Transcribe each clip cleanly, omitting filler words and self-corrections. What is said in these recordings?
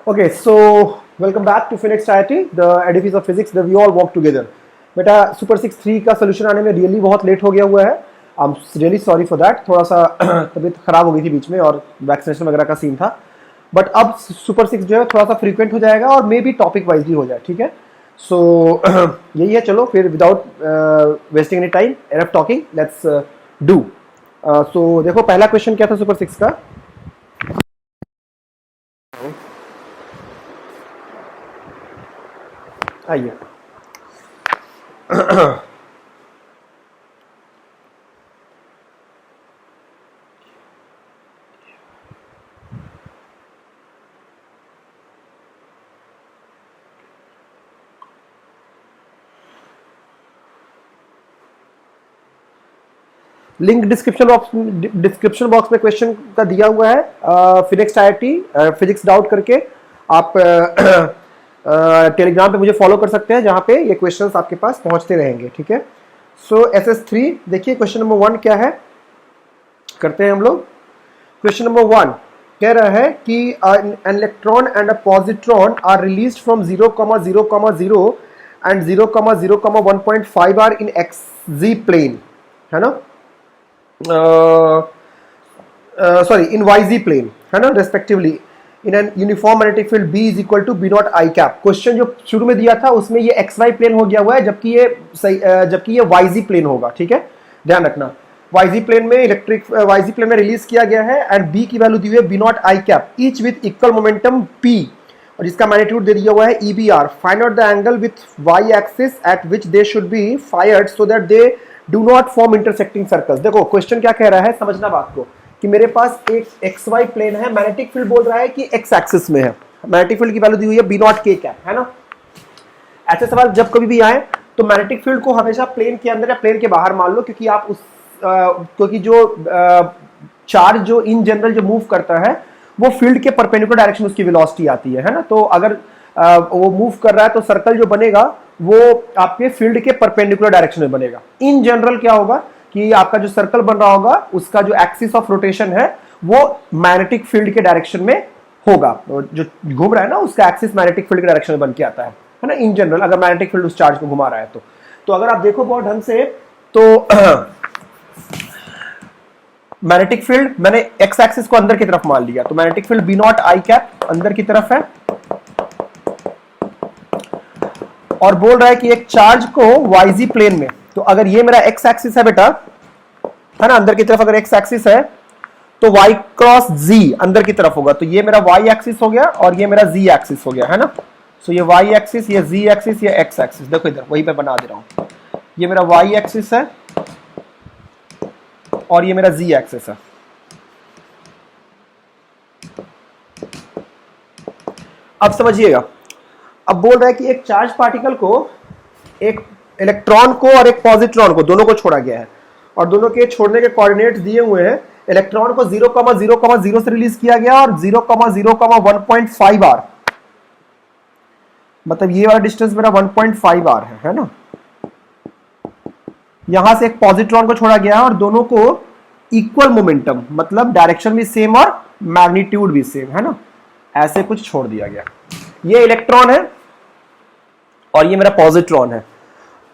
Okay, so welcome back to Phoenix IIT, the edifice of physics that we all walk together. बेटा super 6 3 का solution आने में really बहुत late हो गया हुआ है. I am really sorry for that. थोड़ा सा तबीयत खराब हो गई थी बीच में और वैक्सीनेशन वगैरह का सीन था. बट अब सुपर 6 जो है थोड़ा सा फ्रीक्वेंट हो जाएगा और मे बी टॉपिक वाइज भी हो जाए. ठीक है, सो यही है. चलो फिर without wasting any time, enough talking, let's do. So देखो पहला क्वेश्चन क्या था सुपर 6 का. आइए लिंक डिस्क्रिप्शन बॉक्स में क्वेश्चन का दिया हुआ है. फिनिक्स IIT फिजिक्स डाउट करके आप टेलीग्राम पे मुझे फॉलो कर सकते हैं, जहां पे ये क्वेश्चंस आपके पास पहुंचते रहेंगे. ठीक है, सो SS3 देखिए क्वेश्चन नंबर 1 क्या है, करते हैं हम लोग. क्वेश्चन नंबर 1 कह रहा है कि an electron and a positron are released from 0,0,0 and 0,0,1.5 are in XZ plane, है ना, सॉरी इन YZ प्लेन, है ना, respectively in an uniform magnetic field B is equal to B not I cap. Question जो शुरू में दिया था उसमें ये XY प्लेन हो गया हुआ है, जबकि ये YZ प्लेन होगा. ठीक है, ध्यान रखना. YZ प्लेन में YZ प्लेन में रिलीज किया गया है एंड B की वैल्यू दी हुई है B not I cap, each with equal momentum P, और इसका मैग्नीट्यूड दे दिया हुआ है EBR. Find out the angle with Y axis at which they should be fired so that they do not form intersecting circles. देखो question क्या कह रहा है, समझना बात को, कि मेरे पास एक XY प्लेन है, मैग्नेटिक फील्ड बोल रहा है कि X एक्सिस में है, मैग्नेटिक फील्ड की वैल्यू दी हुई है B नॉट K कैप, है ना. ऐसे सवाल जब कभी भी आए तो मैग्नेटिक फील्ड को हमेशा प्लेन के अंदर या प्लेन के बाहर मान लो, क्योंकि आप क्योंकि जो चार्ज जो इन जनरल जो मूव करता है वो फील्ड के परपेंडिकुलर डायरेक्शन उसकी वेलोसिटी आती है ना. तो अगर वो मूव कर रहा है तो सर्कल जो बनेगा वो आपके फील्ड के परपेंडिकुलर डायरेक्शन में बनेगा. इन जनरल क्या होगा कि आपका जो सर्कल बन रहा होगा उसका जो एक्सिस ऑफ रोटेशन है वो मैग्नेटिक फील्ड के डायरेक्शन में होगा. जो घूम रहा है ना उसका एक्सिस मैग्नेटिक फील्ड के डायरेक्शन में बन के आता है ना, इन जनरल, अगर मैग्नेटिक फील्ड उस चार्ज को घुमा रहा है तो अगर आप देखो बहुत ढंग से तो मैग्नेटिक फील्ड मैंने एक्स एक्सिस को अंदर की तरफ मान लिया, तो magnetic field B not I cap अंदर की तरफ है, और बोल रहा है कि एक चार्ज को YZ प्लेन में, तो अगर ये मेरा एक्स एक्सिस है बेटा, है ना, अंदर की तरफ अगर एक्स एक्सिस है तो Y क्रॉस Z अंदर की तरफ होगा, तो ये मेरा Y एक्सिस हो गया और ये मेरा Z एक्सिस हो गया, है ना. सो ये Y एक्सिस, ये Z एक्सिस, ये X एक्सिस, देखो इधर वही मैं बना दे रहा हूं. ये मेरा Y एक्सिस है और ये मेरा Z एक्सिस है. अब समझिएगा, अब बोल रहा है कि एक चार्ज पार्टिकल को, एक इलेक्ट्रॉन को और एक पॉजिट्रॉन को, दोनों को छोड़ा गया है और दोनों के छोड़ने के कोऑर्डिनेट्स दिए हुए हैं. इलेक्ट्रॉन को 0,0,0 से रिलीज किया गया और 0,0,1.5 आर, मतलब ये वाला डिस्टेंस मेरा 1.5 आर है ना. यहां से एक पॉजिट्रॉन को छोड़ा गया और दोनों को इक्वल मोमेंटम, मतलब डायरेक्शन भी सेम और मैग्नीट्यूड भी सेम, है ना, ऐसे कुछ छोड़ दिया गया. ये इलेक्ट्रॉन है और ये मेरा पॉजिट्रॉन है.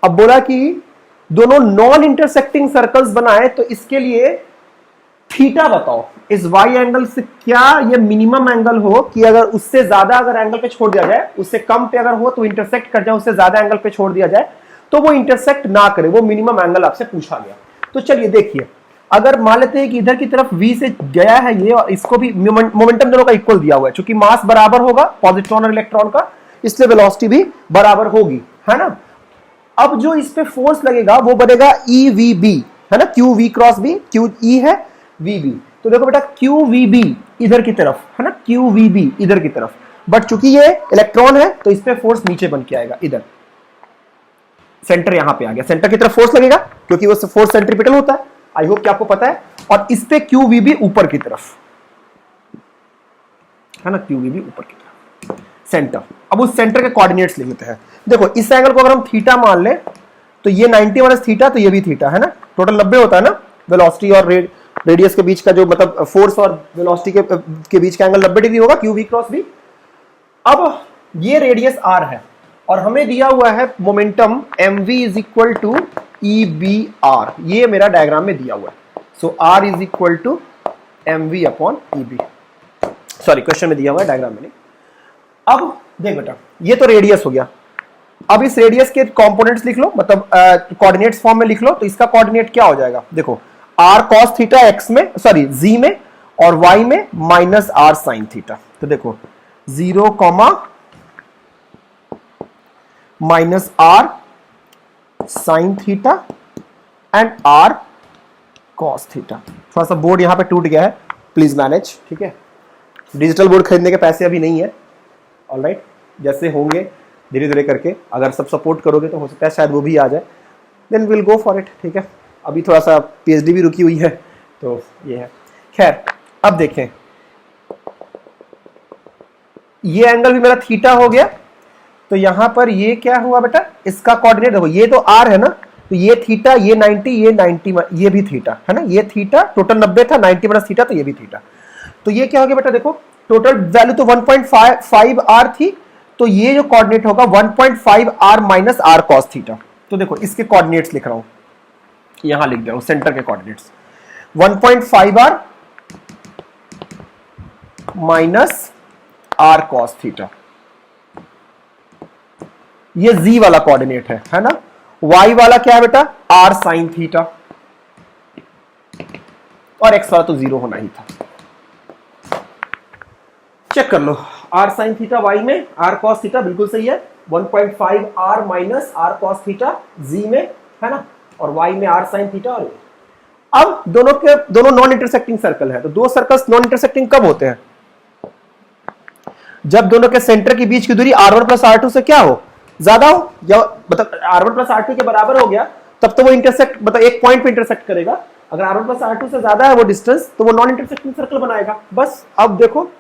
अब बोला कि दोनों नॉन इंटरसेक्टिंग सर्कल्स बनाए, तो इसके लिए थीटा बताओ. इस वाई एंगल से क्या ये मिनिमम एंगल हो कि अगर उससे ज्यादा अगर एंगल पे छोड़ दिया जाए, उससे कम पे अगर हो तो इंटरसेक्ट कर जाए, उससे ज्यादा एंगल पे छोड़ दिया जाए तो वो इंटरसेक्ट ना करे, वो मिनिमम एंगल आपसे पूछा गया. तो चलिए देखिए, अगर मान लेते हैं कि इधर की तरफ V से गया है ये, और इसको भी मोमेंटम दोनों का इक्वल दिया हुआ है, क्योंकि मास बराबर होगा पॉजिट्रॉन और इलेक्ट्रॉन का, इसलिए वेलोसिटी भी बराबर होगी, है ना. अब जो इस पे फोर्स लगेगा वो बनेगा EVB, है ना, QV क्रॉस B, QE है VB. तो देखो बेटा QVB इधर की तरफ, है ना, QVB इधर की तरफ, बट चूंकि ये इलेक्ट्रॉन है तो इस पे फोर्स नीचे बन के आएगा, इधर सेंटर यहां पे आ गया, सेंटर की तरफ फोर्स लगेगा क्योंकि वो फोर्स सेंट्रीपिटल होता है. आई होप कि आपको पता है. और इस पे QVB ऊपर की तरफ, है ना, QVB ऊपर की तरफ, सेंटर. अब उस सेंटर के कोऑर्डिनेट्स लिख लेते हैं. देखो इस एंगल को अगर हम थीटा मान ले तो ये 90 माइनस थीटा, तो ये भी थीटा, है ना, टोटल 90 होता है ना. वेलोसिटी और रेडियस के बीच का जो मतलब फोर्स और वेलोसिटी के बीच का एंगल 90 डिग्री होगा, QV क्रॉस B. अब ये रेडियस r है और हमें दिया हुआ है momentum mv is equal to EBR, ये मेरा डायग्राम में दिया हुआ है। So r is equal to mv upon EB, sorry question में दिया हुआ है, डायग्राम में नहीं। अब देख बेटा, ये तो रेडियस हो गया। अब इस रेडियस के कंपोनेंट्स लिख लो, मतलब कोऑर्डिनेट्स फॉर्म में लिख लो। तो इसका कोऑर्डिनेट क्या हो जाएगा, देखो r cos थीटा x में, सॉरी z में, और y में माइनस r sin थीटा। तो देखो 0 comma minus r sin theta and r cos theta. थोड़ा सा बोर्ड यहां पे टूट गया है, प्लीज मैनेज, ठीक है। डिजिटल बोर्ड खरीदने के पैसे अभी नहीं है, ऑलराइट, जैसे होंगे धीरे धीरे करके, अगर सब सपोर्ट करोगे तो हो सकता है शायद वो भी आ जाए, then will go for it, ठीक है। अभी थोड़ा सा PhD भी रुकी हुई है, तो ये है। खैर, अब देखें, ये एंगल भी मेरा थीटा हो गया। तो यहां पर ये क्या हुआ बेटा, इसका कोऑर्डिनेट देखो, ये तो r है ना, तो ये थीटा, ये 90, ये 90, ये भी थीटा है ना, ये थीटा टोटल 90 था, 90 माइनस थीटा, तो ये भी थीटा। तो ये क्या हो गया बेटा, देखो टोटल वैल्यू तो 1.5 r थी, तो ये जो कोऑर्डिनेट होगा 1.5 r minus r cos theta. तो देखो इसके कोऑर्डिनेट्स लिख रहा हूं, यहां लिख दिया हूं सेंटर के coordinates, 1.5 r minus r cos theta. ये z वाला कोऑर्डिनेट है ना। y वाला क्या है बेटा, r sin थीटा, और x वाला तो 0 होना ही था। चेक कर लो, r sin थीटा y में, r cos थीटा बिल्कुल सही है, 1.5 r minus r cos theta z में, है ना, और y में r sin थीटा। और अब दोनों नॉन इंटरसेक्टिंग सर्कल है, तो दो सर्कल्स नॉन इंटरसेक्टिंग कब होते हैं, जब दोनों के सेंटर के बीच की दूरी r1 प्लस r2 से क्या हो, ज्यादा हो, या मतलब r1 प्लस r2 के बराबर हो गया, तब तो वो इंटरसेक्ट, मतलब एक पॉइंट पे इंटरसेक्ट करेगा। अगर r1 प्लस r2 से ज्यादा है वो डिस्टेंस, तो वो नॉन इंटरसेक्टिंग सर्कल बनाएगा, बस। अब देखो,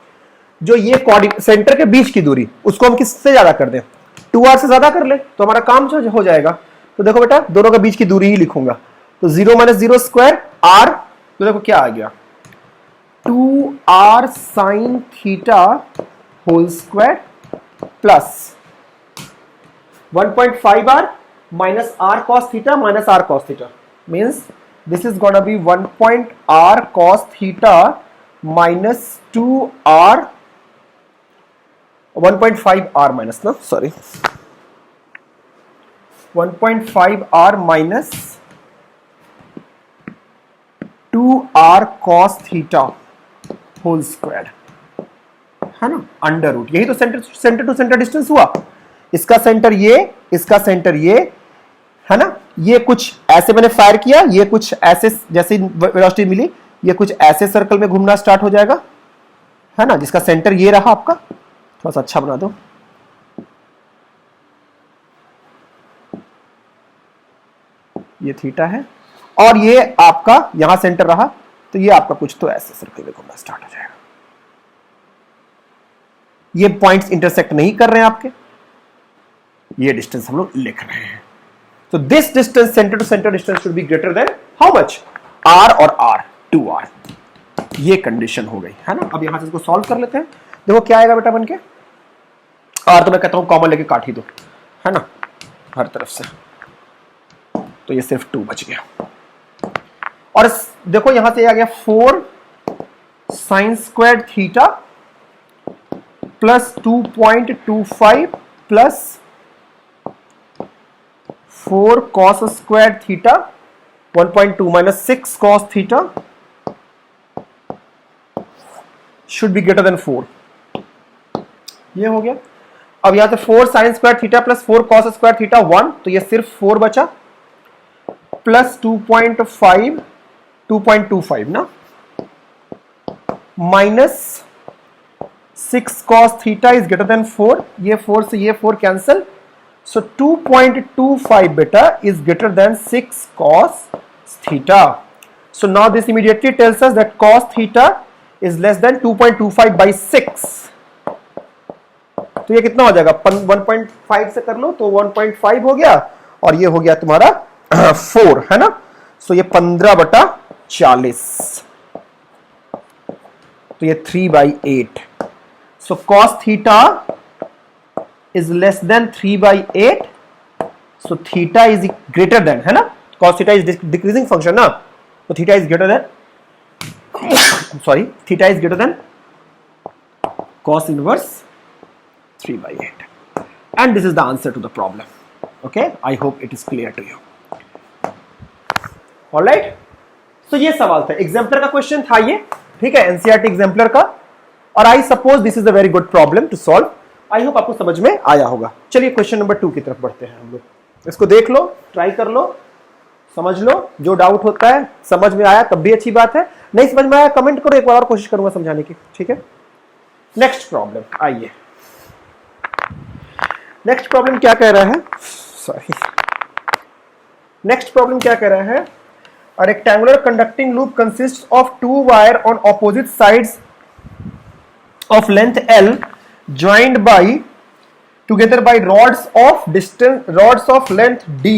जो ये सेंटर के बीच की दूरी, उसको हम किससे ज्यादा कर दें, 2r से ज्यादा कर ले, तो हमारा काम हो जाएगा। तो देखो बेटा, दोनों के बीच की दूरी ही लिखूंगा, तो 0 माइनस 0 स्क्वायर r, तो देखो क्या आ गया, 2r sin theta whole square plus 1.5 r minus r cos theta minus r cos theta, means this is gonna be 1.r cos theta minus 2r, 1.5 r minus, no sorry, 1.5 r minus 2r cos theta whole square, है ना, under root. यही तो centre to centre distance हुआ। इसका centre ये, इसका centre ये, है ना। ये कुछ ऐसे मैंने फायर किया, ये कुछ ऐसे, जैसे वेलोसिटी मिली, ये कुछ ऐसे सर्कल में घूमना स्टार्ट हो जाएगा, है ना, जिसका सेंटर ये रहा आपका। थोड़ा सा अच्छा बना दो, ये थीटा है, और ये आपका यहां सेंटर रहा, तो ये आपका कुछ तो ऐसे सर्कल में घूमना स्टार्ट हो जाएगा। ये पॉइंट्स इंटरसेक्ट नहीं कर रहे हैं आपके, ये डिस्टेंस हम लोग लिख रहे हैं। तो this distance, centre to centre distance should be greater than how much, r और r, 2r। ये कंडीशन हो गई, है ना। अब यहां से इसको सॉल्व कर लेते हैं। देखो क्या आएगा बेटा बनके, r तो मैं कहता हूं कॉमन लेके काट ही दो, है ना, हर तरफ से, तो ये सिर्फ 2 बच गया। और देखो यहां से आ गया 4 sin square theta plus 2.25 plus 4 cos square theta, 1.2 minus 6 cos theta should be greater then 4। ये हो गया। अब यहां से 4 sin square theta plus 4 cos square theta 1, तो ये सिर्फ 4 बचा, प्लस 2.25 ना, minus 6 cos theta is greater then 4, ये 4 से ये 4 कैंसल, सो 2.25 बेटा is greater then 6 cos theta. So now this immediately tells us that cos theta is less than 2.25 by 6। तो ये कितना हो जाएगा, 1.5 से कर लो तो 1.5 हो गया, और ये हो गया तुम्हारा 4, है ना। सो ये 15/40, तो ये 3/8। सो cos theta is less than 3/8, so theta is greater then, है ना, cos theta is decreasing function ना, तो theta is greater then sorry theta is greater then cos inverse 3/8, and this is the answer to the problem. Okay, I hope it is clear to you. All right, so ये सवाल था, exemplar का question था ये, ठीक है, NCERT exemplar का, और I suppose this is a very good problem to solve. I hope आपको समझ में आया होगा। चलिए क्वेश्चन नंबर 2 की तरफ बढ़ते हैं हम लोग, इसको देख लो, ट्राई कर लो, समझ लो, जो डाउट होता है समझ में आया तब भी अच्छी बात है, नहीं समझ में आया कमेंट करो, एक बार और कोशिश करूंगा समझाने की, ठीक है। नेक्स्ट प्रॉब्लम, आइए नेक्स्ट प्रॉब्लम क्या कह रहा है, सॉरी नेक्स्ट प्रॉब्लम क्या कह रहा है, a rectangular conducting loop consists of 2 wire on opposite sides of length L joined by together by rods of length D.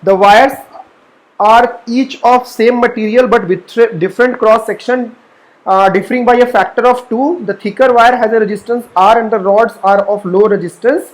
The wires are each of same material but with different cross section differing by a factor of 2. The thicker wire has a resistance R and the rods are of low resistance,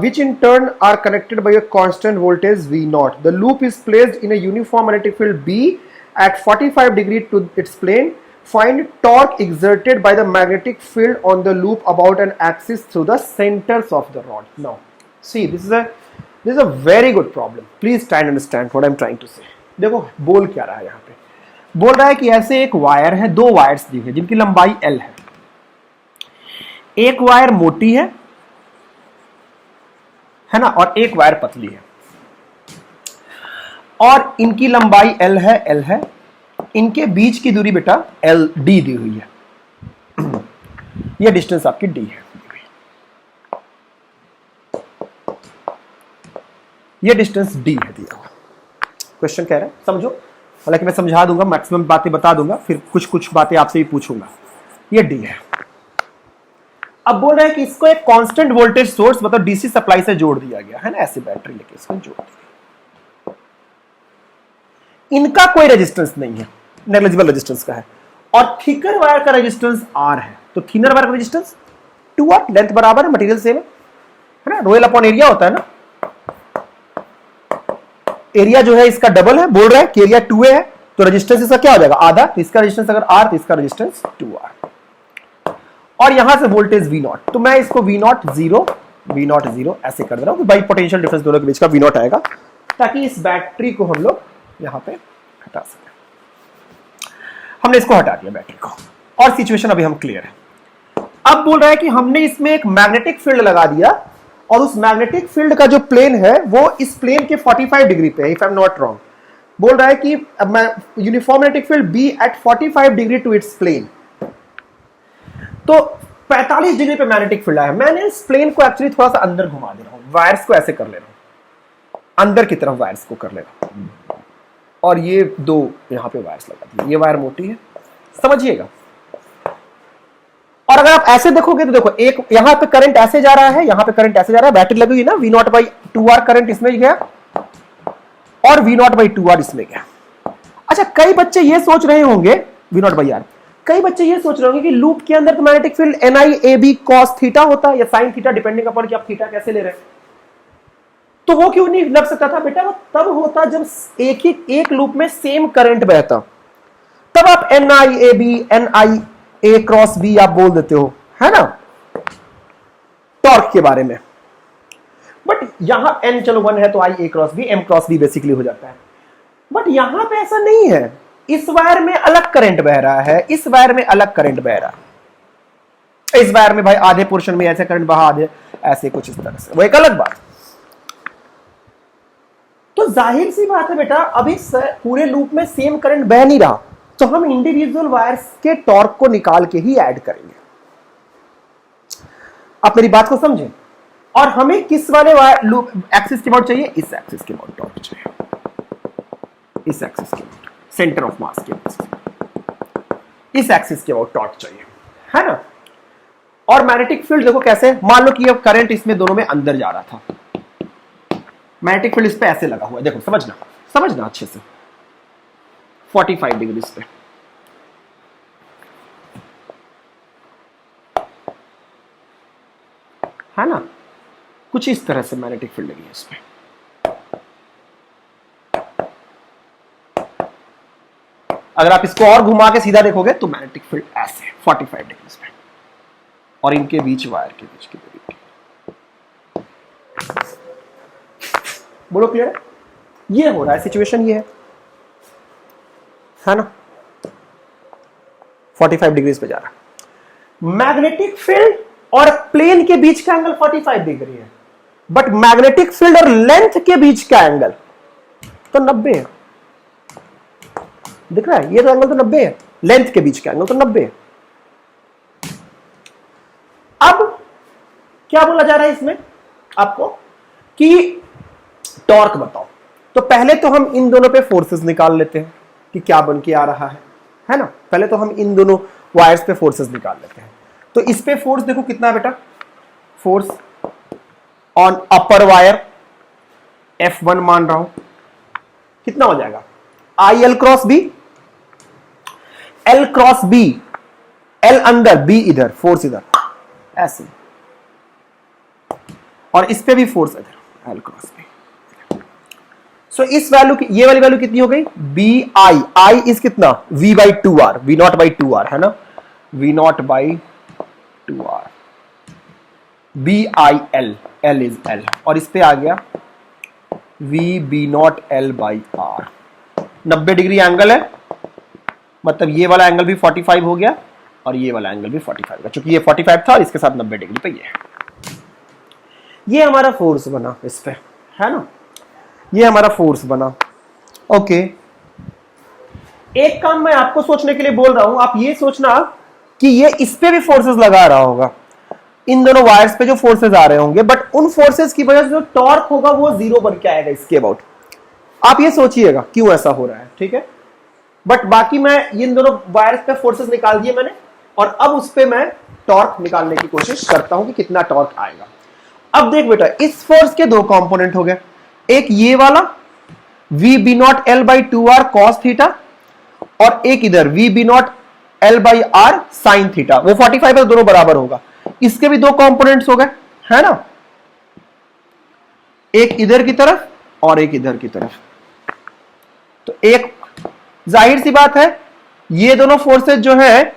which in turn are connected by a constant voltage V0. The loop is placed in a uniform magnetic field B at 45 degrees to its plane. Find torque exerted by the magnetic field on the loop about an axis through the centers of the rod. Now, see, this is a very good problem. Please try and understand what I am trying to say. देखो बोल क्या रहा है यहाँ पे, बोल रहा है कि ऐसे एक वायर है, 2 वायर्स दी है जिनकी लंबाई L है, एक वायर मोटी है ना, और एक वायर पतली है, और इनकी लंबाई L है, इनके बीच की दूरी बेटा D दी हुई है, ये डिस्टेंस आपकी D है, ये डिस्टेंस D है दिया हुआ। क्वेश्चन कह रहा है समझो, हालांकि मैं समझा दूंगा, मैक्सिमम बातें बता दूंगा, फिर कुछ बातें आपसे भी पूछूंगा। ये D है। अब बोल रहा है कि इसको एक कांस्टेंट वोल्टेज सोर्स मतलब डीसी सप्लाई से जोड़ दिया गया है ना, ऐसे बैटरी लेके इसको जोड़ दिया, इनका कोई रेजिस्टेंस नहीं है, नेग्लिजिबल रेजिस्टेंस का है, और थिकर वायर का रेजिस्टेंस R है, तो थिनर वायर का रेजिस्टेंस 2R, लेंथ बराबर है, मटेरियल सेम है ना, रोयल अपॉन एरिया होता है ना, एरिया जो है इसका डबल है, बोल रहा है कि एरिया 2A है, तो रेजिस्टेंस इसका क्या हो जाएगा आधा, तो इसका रेजिस्टेंस अगर R तो इसका रेजिस्टेंस 2R, और यहां से वोल्टेज V0, तो मैं इसको V0 0 ऐसे कर दे रहा हूं कि भाई पोटेंशियल डिफरेंस दोनों के बीच का V0 आएगा, ताकि इस बैटरी को हम लोग यहां पे हटा सकें। हमने इसको हटा दिया बैटरी को, और सिचुएशन अभी हम क्लियर है। अब बोल रहा है कि हमने इसमें एक मैग्नेटिक फील्ड लगा दिया, और उस मैग्नेटिक फील्ड का जो प्लेन है वो इस प्लेन के 45 डिग्री पे है, if I am not wrong. बोल रहा है कि uniform magnetic field B at 45 degree to its plane, तो 45 डिग्री पे मैग्नेटिक फील्ड है। मैंने इस प्लेन को एक्चुअली थोड़ा सा अंदर घुमा दे रहा हूं, वायर्स को ऐसे कर ले रहा हूं, अंदर की तरफ वायर्स को कर ले रहा हूं, और ये 2 यहां पे वायर्स लगा दिए, ये वायर मोटी है, समझिएगा। और अगर आप ऐसे देखोगे तो देखो, एक यहां पे करंट ऐसे जा रहा है, यहां पे करंट ऐसे जा रहा है, बैटरी लगी हुई ना, V0/2R करंट इसमें गया, और V0/2R इसमें गया। अच्छा, कई बच्चे ये सोच रहे होंगे, V0/R, कई बच्चे ये सोच रहे होंगे कि लूप के अंदर तो magnetic field NIAB cos theta होता है या sin थीटा, डिपेंडिंग अपॉन कि आप थीटा कैसे ले रहे हैं, तो वो क्यों नहीं लग सकता था बेटा? वो तब होता जब एक लूप में सेम करंट बहता, तब आप NIAB NIA क्रॉस B आप बोल देते हो, है ना, टॉर्क के बारे में। बट यहां N चलो 1 है तो IA cross B, M cross B basically हो जाता है, बट यहां पे ऐसा नहीं है। इस वायर में अलग करंट बह रहा है, इस वायर में अलग करंट बह रहा है, इस वायर में भाई आधे पोर्शन में ऐसे करंट बहा दे, ऐसे कुछ इस तरह से, वो एक अलग बात। तो जाहिर सी बात है बेटा, अभी पूरे लूप में सेम करंट बह नहीं रहा, तो हम इंडिविजुअल वायर्स के टॉर्क को निकाल के ही ऐड करेंगे। आप मेरी बात को समझें, और हमें किस वाले वायर लूप एक्सिस के अबाउट चाहिए? इस एक्सिस के अबाउट टॉर्क चाहिए, इस एक्सिस के अबाउट, सेंटर ऑफ मास के इस एक्सिस के अबाउट टॉर्क चाहिए, है ना। और मैग्नेटिक फील्ड देखो कैसे, मान लो कि ये करंट इसमें दोनों में अंदर जा रहा था, मैग्नेटिक फील्ड इस पे ऐसे लगा हुआ है, देखो समझना अच्छे से, 45 डिग्री पे। है ना, कुछ इस तरह से मैग्नेटिक फील्ड लगी है इसमें। अगर आप इसको और घुमा के सीधा देखोगे तो मैग्नेटिक फील्ड ऐसे 45 डिग्री में, और इनके बीच वायर के बीच की दूरी। बोलो क्लियर है? ये हो रहा है सिचुएशन, ये है ना, 45 डिग्री पे जा रहा है। मैग्नेटिक फील्ड और प्लेन के बीच का एंगल 45 डिग्री है, बट मैग्नेटिक फील्ड और लेंथ के बीच का एंगल तो 90 है। दिख रहा है? ये तो एंगल तो 90 है, लेंथ के बीच का एंगल तो 90 है। अब क्या बोला जा रहा है इसमें आपको कि टॉर्क बताओ। तो पहले तो हम इन दोनों पे फोर्सेस निकाल लेते हैं कि क्या बन के आ रहा है ना। पहले तो हम इन दोनों वायर्स पे फोर्सेस निकाल लेते हैं। तो इस पे फोर्स देखो कितना है बेटा, force on upper wire F1 मान रहा हूं, कितना हो जाएगा, I L cross B, L cross B, L अंदर बी इधर, फोर्स इधर ऐसे, और इस पे भी फोर्स इधर एल क्रॉस बी। सो इस वैल्यू की ये वाली वैल्यू कितनी हो गई, बी आई, आई इज कितना, V by two R, V not by two R, है ना, V not by two R, B I L, L is L, और इस पे आ गया V B not L by R. 90 degree angle है, मतलब ये वाला एंगल भी 45 हो गया और ये वाला एंगल भी 45 का, चूंकि ये 45 था और इसके साथ 90 डिग्री पे ये हमारा फोर्स बना इस पे, है ना, ये हमारा फोर्स बना। ओके, एक काम मैं आपको सोचने के लिए बोल रहा हूं, आप ये सोचना कि ये इस पे भी फोर्सेस लगा रहा होगा, इन दोनों वायर्स पे जो फोर्सेस आ रहे होंगे, बट उन फोर्सेस की वजह से जो टॉर्क होगा वो जीरो बन के आएगा इसके अबाउट। आप ये सोचिएगा क्यों ऐसा हो रहा है, ठीक है। बट बाकी मैं इन दोनों वायर्स पे फोर्सेस निकाल दिए मैंने, और अब उस पे मैं टॉर्क निकालने की कोशिश करता हूं कि कितना टॉर्क आएगा। अब देख बेटा, इस फोर्स के दो कंपोनेंट हो गए, एक ये वाला V B not L by two R cos theta, और एक इधर V B not L by R sine theta, वो 45 है, दोनों बराबर होगा। इसके भी दो कंपोनेंट्स हो गए, है ना, एक इधर की तरफ और एक इधर की तरफ। तो एक जाहिर सी बात है, ये दोनों फोर्सेस जो है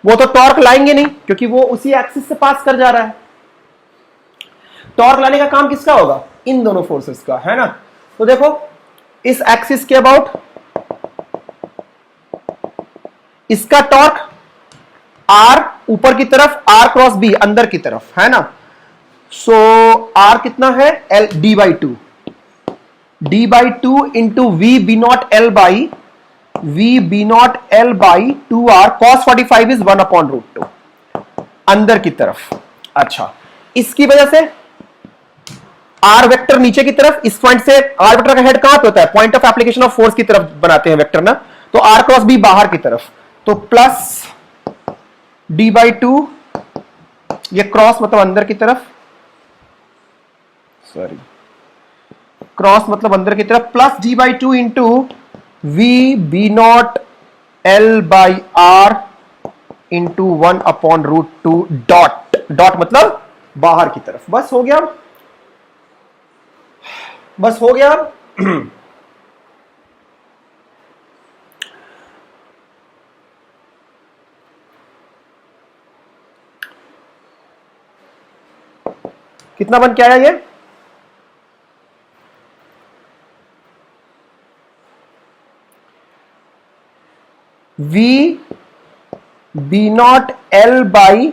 वो तो टॉर्क लाएंगे नहीं, क्योंकि वो उसी एक्सिस से पास कर जा रहा है। टॉर्क लाने का काम किसका होगा, इन दोनों फोर्सेस का, है ना। तो देखो इस एक्सिस के अबाउट इसका टॉर्क आर ऊपर की तरफ, आर क्रॉस बी अंदर की तरफ, है ना। सो आर कितना है, L D by two, D by two into V B not L by, V B not L by two R, cos 45 is 1 upon root 2 अंदर की तरफ। अच्छा, इसकी वजह से आर वेक्टर नीचे की तरफ, इस पॉइंट से आर वेक्टर का हेड कहां पे होता है, point of application of force की तरफ बनाते हैं वेक्टर ना, तो आर क्रॉस बी बाहर की तरफ, तो प्लस डी बाई टू, ये क्रॉस मतलब अंदर की तरफ, सॉरी क्रॉस मतलब अंदर की तरफ, plus D by two into V B not L by R into 1 upon root 2 dot, dot मतलब बाहर की तरफ। बस हो गया, बस हो गया। कितना बन के आया ये, V B not L by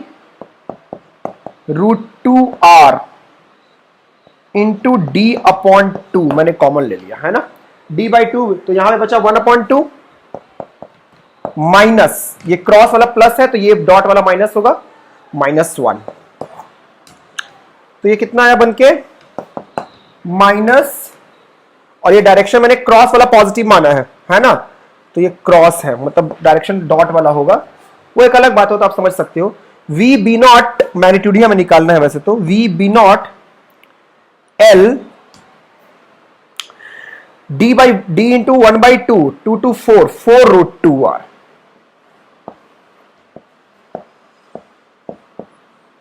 root 2 R into D upon 2, मैंने कॉमन ले लिया, है ना, डी बाई 2, तो यहां पे बचा 1 अपॉन 2 माइनस, ये क्रॉस वाला प्लस है तो ये डॉट वाला माइनस होगा, -1। तो ये कितना आया बनके, माइनस, और ये डायरेक्शन मैंने क्रॉस वाला पॉजिटिव माना है ना, तो ये क्रॉस है, मतलब डायरेक्शन डॉट वाला होगा, वो एक अलग बात हो तो आप समझ सकते हो। वी बी नॉट मैग्नीट्यूड हमें निकालना है वैसे तो, V B not L D by D into 1 by 2, 2 to 4, 4 root 2 R,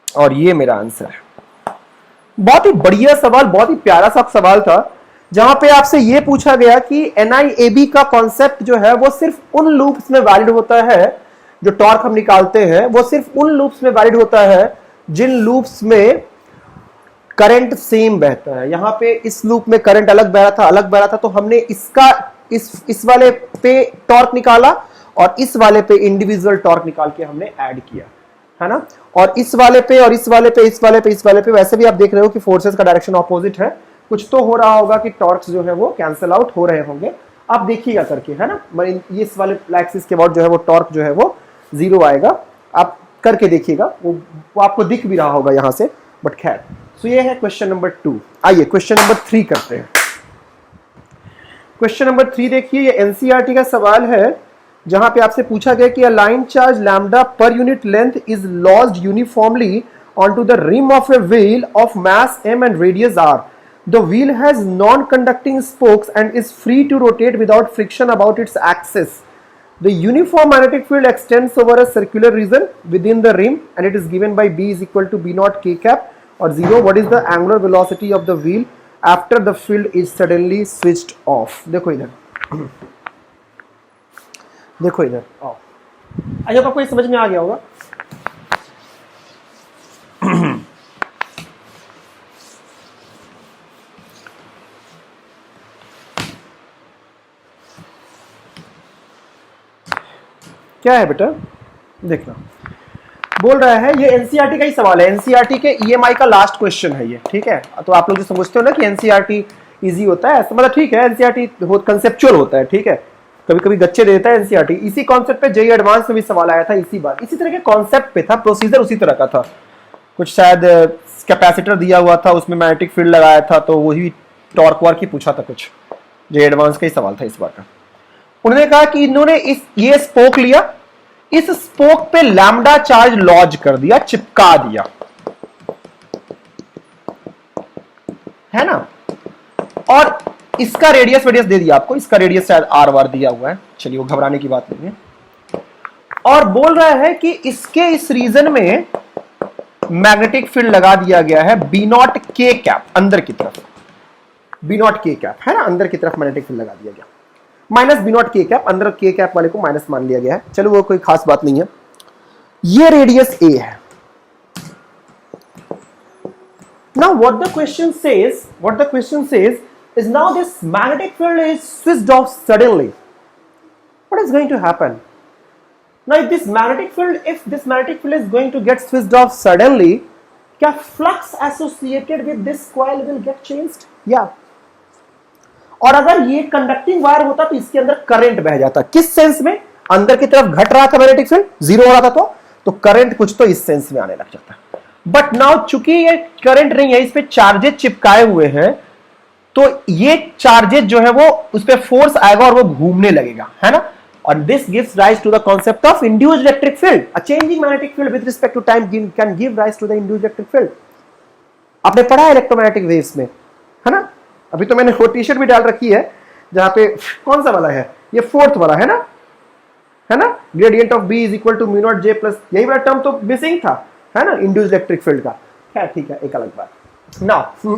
और ये मेरा आंसर है। बहुत ही बढ़िया सवाल, बहुत ही प्यारा सा सवाल था, जहां पे आपसे यह पूछा गया कि NIAB का कॉन्सेप्ट जो है वो सिर्फ उन लूप्स में वैलिड होता है, जो टॉर्क हम निकालते हैं वो सिर्फ उन लूप्स में वैलिड होता है जिन लूप्स में करंट सेम बहता है। यहां पे इस लूप में करंट अलग बह रहा था, तो हमने इसका इस वाले पे टॉर्क निकाला और इस वाले पे इंडिविजुअल टॉर्क निकाल के हमने ऐड किया, है ना। और इस वाले पे और इस वाले पे इस वाले पे इस वाले पे वैसे भी आप देख रहे हो कि फोर्सेस का डायरेक्शन ऑपोजिट है, कुछ तो हो रहा होगा कि टॉर्क्स जो है वो कैंसिल आउट हो रहे होंगे। आप देखिएगा करके, है ना, ये इस वाले एक्सिस के बाद जो है वो टॉर्क जो है वो 0 आएगा, आप करके देखिएगा, वो आपको दिख भी रहा होगा यहां से, बट खैर। सो ये है क्वेश्चन नंबर 2। आइए क्वेश्चन नंबर 3 करते हैं। क्वेश्चन नंबर 3 देखिए, ये एनसीईआरटी का सवाल है, जहां पे आपसे पूछा गया कि अ लाइन चार्ज लैम्डा पर unit length is lost uniformly onto the rim of a wheel of mass m and radius r. The wheel has non-conducting spokes and is free to rotate without friction about its axis. The uniform magnetic field extends over a circular region within the rim and it is given by B is equal to B naught K cap or 0. What is the angular velocity of the wheel after the field is suddenly switched off? देखो इधर, देखो इधर, आई hope आपको ये समझ में आ गया होगा। क्या है बेटा, देखना, बोल रहा है, ये एनसीईआरटी का ही सवाल है, एनसीईआरटी के ईएमआई का लास्ट क्वेश्चन है ये, ठीक है। तो आप लोग जो समझते हो ना कि एनसीईआरटी इजी होता है, ऐसा मतलब ठीक है, एनसीईआरटी बहुत कंसेप्चुअल होता है, ठीक है, कभी कभी गच्चे देता है एनसीईआरटी। इसी कॉन्सेप्ट पे जेईई एडवांस में भी सवाल आया था, इसी बार इसी तरह के कॉन्सेप्ट पे था, प्रोसीजर उसी तरह का था, कुछ शायद कैपेसिटर दिया हुआ था, उसमें मैग्नेटिक फील्ड लगाया था, तो वही टॉर्क वार्क ही पूछा था कुछ, जेईई एडवांस का ही सवाल था इस बार का। उन्होंने कहा कि इन्होंने ये स्पोक लिया, इस स्पोक पे लैम्डा चार्ज लॉज कर दिया, चिपका दिया, है ना, और इसका रेडियस दे दिया आपको, इसका रेडियस शायद आर वार दिया हुआ है, चलिए वो घबराने की बात नहीं है। और बोल रहा है कि इसके इस रीजन में मैग्नेटिक फील्ड लगा दिया गया है बी नॉट के कैप, अंदर की तरफ बी नॉट के कैप, है ना, अंदर की तरफ मैग्नेटिक फील्ड लगा दिया गया, माइनस बी नॉट के कैप, अंदर के कैप वाले को माइनस मान लिया गया है, चलो वो कोई खास बात नहीं है। ये रेडियस ए है। Now what the question says is now this magnetic field is switched off suddenly. What is going to happen? Now if this magnetic field is going to get switched off suddenly, क्या flux associated with this coil will get changed? Yeah. और अगर ये conducting wire होता तो इसके अंदर current बह जाता, किस सेंस में, अंदर की तरफ घट रहा था मैग्नेटिक फील्ड, 0 हो रहा था, तो करंट कुछ तो इस सेंस में आने लग जाता। बट नाउ चूंकि ये करंट नहीं है, इस पे चार्जेस चिपकाए हुए हैं, तो ये चार्जेस जो है वो उस पे फोर्स आएगा और वो घूमने लगेगा, है ना, और this gives rise to the concept of induced electric field. A changing magnetic field with respect to time can give rise to the induced electric field. आपने पढ़ा है इलेक्ट्रोमैग्नेटिक वेव्स में, है ना, अभी तो मैंने वो टी शर्ट भी डाल रखी है जहां पे कौन सा वाला है, ये 4th वाला है ना, gradient of B is equal to mu naught J plus, यही वाला टर्म तो मिसिंग था, है ना, इंड्यूस्ड इलेक्ट्रिक फील्ड का। क्या ठीक है, एक अलग बात। नाउ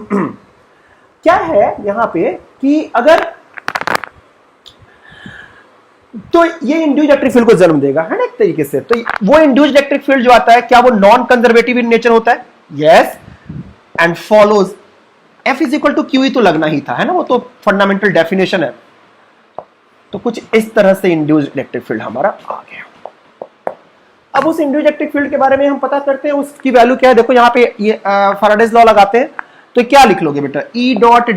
क्या है यहां पे कि अगर तो ये इंड्यूस्ड इलेक्ट्रिक फील्ड को जन्म देगा, है ना, एक तरीके से। तो वो इंड्यूस्ड इलेक्ट्रिक फील्ड जो आता है, क्या वो नॉन कंजर्वेटिव इन नेचर होता है? Yes, and follows F is equal to Q ही तो लगना ही था, है ना, वो तो फंडामेंटल डेफिनेशन है। तो कुछ इस तरह से इंड्यूस्ड इलेक्ट्रिक फील्ड हमारा आ गया। अब उस इंड्यूस्ड इलेक्ट्रिक फील्ड के बारे में हम पता करते हैं, उसकी वैल्यू क्या है। देखो यहाँ पे ये फैराडेज लॉ लगाते हैं, तो क्या लिख लोगे बेटा, E dot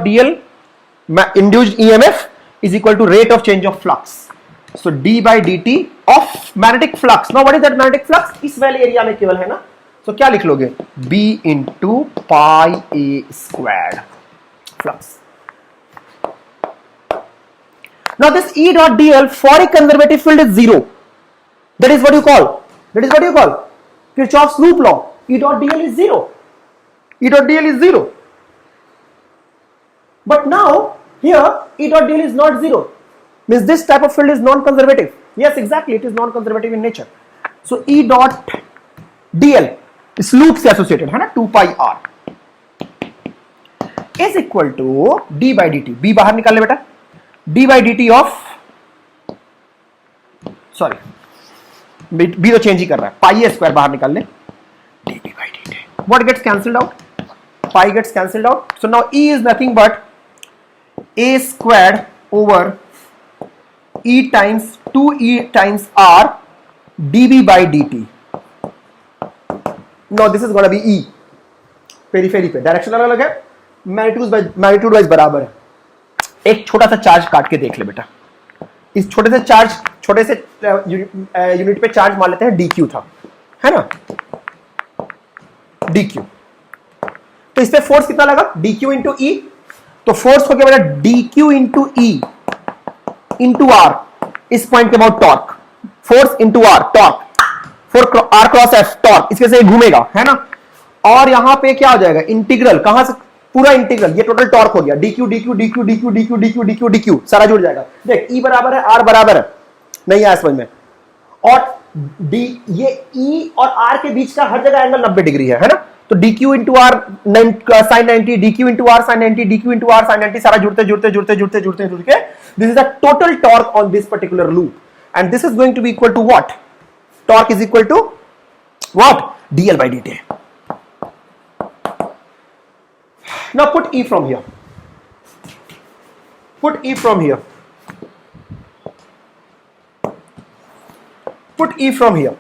dl induced EMF is equal to rate of change of flux, so d by dt of magnetic flux. Now what is that magnetic flux, इस वाले एरिया में केवल, है ना, तो क्या लिख लोगे, B into pi a square flux. Now this E dot dl for a conservative field is 0. That is what you call Kirchhoff's loop law. E dot dl is 0. But now here E dot dl is not 0. Means this type of field is non-conservative. Yes, exactly, it is non-conservative in nature. So E dot dl इस loop से associated है ना, 2 pi are is equal to D by D t, B बाहर निकाल ले बेटा, d by D t of, sorry B तो change ही कर रहा है, पाई ए स्क्वायर बाहर निकाल ले, d B by D t, what gets cancelled out, pi gets cancelled out, so now E is nothing but a square over e times 2e times r db by dt. Now this is going to be e, periphery पे direction अलग अलग है, magnitude wise बराबर है। एक छोटा सा charge काट के देख ले बेटा, इस छोटे से यूनिट पे चार्ज मान लेते हैं dq था, है ना, dq, तो इस पे फोर्स कितना लगा, dq इंटू ई, तो फोर्स हो गया बेटा dq into E into R, इस पॉइंट के about torque, force into R torque, for R cross F torque, इसके से घूमेगा, है ना, और यहां पे क्या हो जाएगा, इंटीग्रल, कहां से पूरा इंटीग्रल, ये टोटल टॉर्क हो गया, dq dq dq dq dq dq dq dq सारा जुड़ जाएगा। देख ई बराबर है आर बराबर है, नहीं आया समझ में, और डी, ये ई और आर के बीच का हर जगह एंगल 90 डिग्री है ना, तो dq into R sine 90, dq into R sine 90, dq into R sine 90, सारा जुड़ते जुड़ते जुड़ते जुड़ते जुड़ते जुड़ के this is the total torque on this particular loop, and this is going to be equal to what, torque is equal to what, dl by dt. Now put e from here, put e from here, put e from here,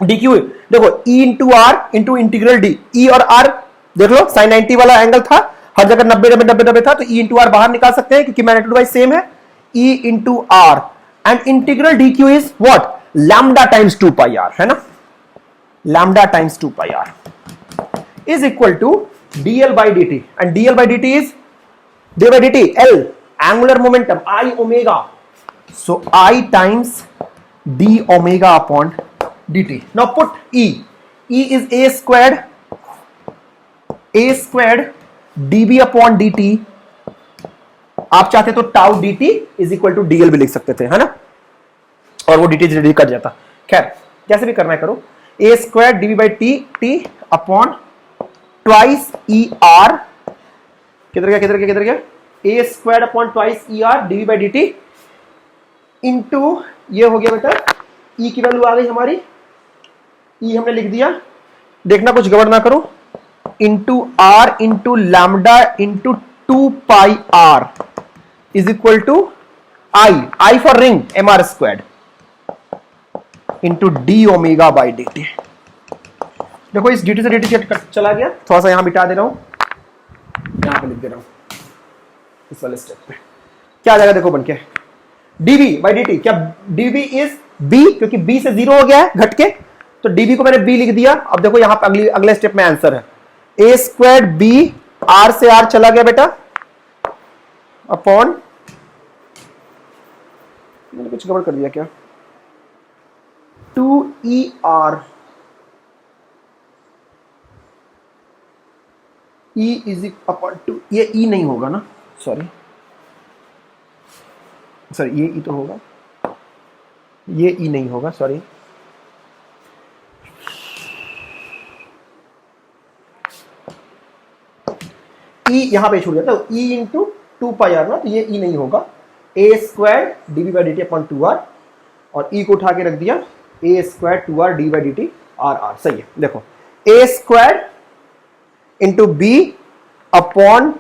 dq देखो e into are into integral d, E और r देख लो, sign 90 वाला angle था, हर जगह 90 था, तो e into are बाहर निकाल सकते हैं क्योंकि मैग्नीट्यूड वाइज सेम है, e into R and integral dq is what, lambda times 2 pi R, है ना, lambda times 2 pi are is equal to dl by dt, and dl by dt is d by dt, L angular momentum, I omega, so I times d omega upon dt. Now put e is a squared db upon dt, आप चाहते तो tau dt is equal to dl भी लिख सकते थे, है ना, और वो dt जल्दी कट जाता, खैर कैसे भी करना है करो, a squared db by t upon twice E r, किधर गया, a square upon twice E r d v by D t into, ये हो गया बेटा, ई की वैल्यू आ गई हमारी, ई हमने लिख दिया, देखना कुछ गड़बड़ ना करो, into are into lambda into 2 pi are is equal to I for ring M R square into D omega by D T. देखो इस dt से dt चला गया, थोड़ा सा यहां मिटा दे रहा हूं, यहां पे लिख दे रहा हूं इस वाले स्टेप पे, क्या आ जाएगा देखो बन के, dv by dt, क्या dv इज b, क्योंकि b से 0 हो गया है घट के, तो dv को मैंने b लिख दिया। अब देखो यहां पे अगले स्टेप में आंसर है, a स्क्वायर b, r से r चला गया बेटा, अपॉन, मैंने कुछ गड़बड़ कर दिया क्या, 2er E is upon two, ये E नहीं होगा ना, सॉरी ये E तो होगा, ये E नहीं होगा, सॉरी E यहां पे छूट गया, तो E इंटू 2 पाई आर ना, तो ये E नहीं होगा, a square DV by D T upon 2r, और E को उठा के रख दिया, a square 2r D by D T R R, सही है। देखो a square into B upon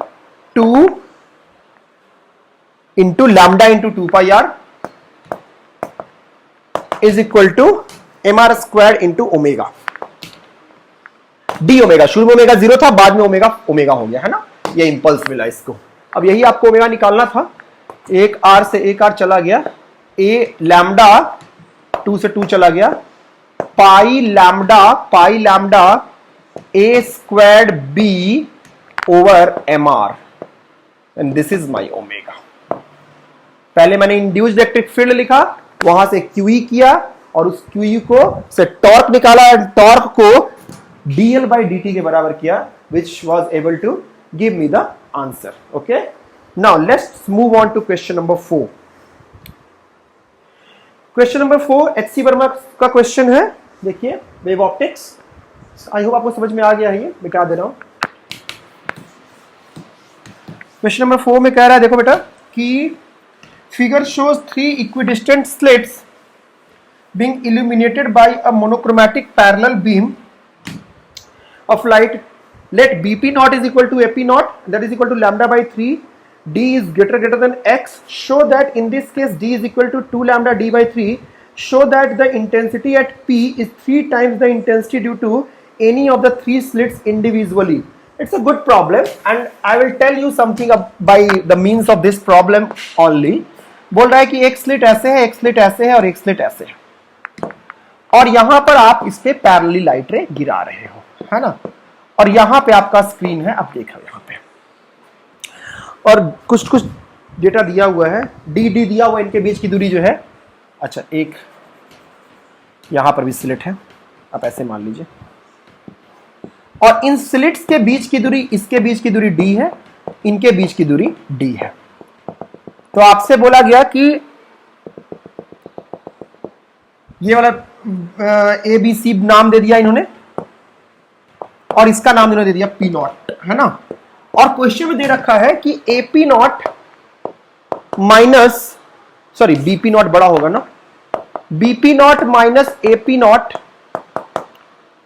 2 into lambda into 2 pi are is equal to M R square into omega D omega, शुरू में ओमेगा 0 था, बाद में ओमेगा हो गया, है ना, ये इंपल्स मिला इसको। अब यही आपको ओमेगा निकालना था, एक आर से एक आर चला गया, ए लैम्डा 2 से 2 चला गया, पाई lambda a squared b over mr and this is my omega। पहले मैंने इंड्यूस्ड इलेक्ट्रिक फील्ड लिखा, वहां से QE किया और उस QE को से टॉर्क निकाला, टॉर्क को dl by dt के बराबर किया, which was able to give me the answer। okay, now let's move on to question number 4। Question number 4 HC Verma का क्वेश्चन है, देखिए वेव ऑप्टिक्स, आई होप आपको समझ में आ गया है, ये मिटा दे रहा हूं। क्वेश्चन नंबर 4 में कह रहा है, देखो बेटा कि figure shows 3 equidistant slits being illuminated by a monochromatic parallel beam of light. Let BP naught is equal to AP naught, that is equal to lambda by 3. D is greater than X. Show that in this case D is equal to 2 lambda D by 3. Show that the intensity at P is 3 times the intensity due to any of the 3 slits individually. It's a good problem and I will tell you something by the means of this problem only. बोल रहा है कि एक slit ऐसे है, एक slit ऐसे है और एक स्लिट ऐसे है, और यहां पर आप इस पे पैरेलली लाइट रे गिरा रहे हो, है ना, और यहां पे आपका स्क्रीन है, आप देख रहे हो यहां पे, और कुछ कुछ डेटा दिया हुआ है, डी दिया हुआ, इनके बीच की दूरी जो है, अच्छा एक यहां पर भी स्लिट है, आप ऐसे मान लीजिए, और इन स्लिट्स के बीच की दूरी, इसके बीच की दूरी डी है, इनके बीच की दूरी डी है। तो आपसे बोला गया कि ये वाला ए बी सी नाम दे दिया इन्होंने, और इसका नाम इन्होंने दे दिया पी नॉट, है ना, और क्वेश्चन में दे रखा है कि A P naught minus, sorry BP naught बड़ा होगा ना, BP naught minus A P naught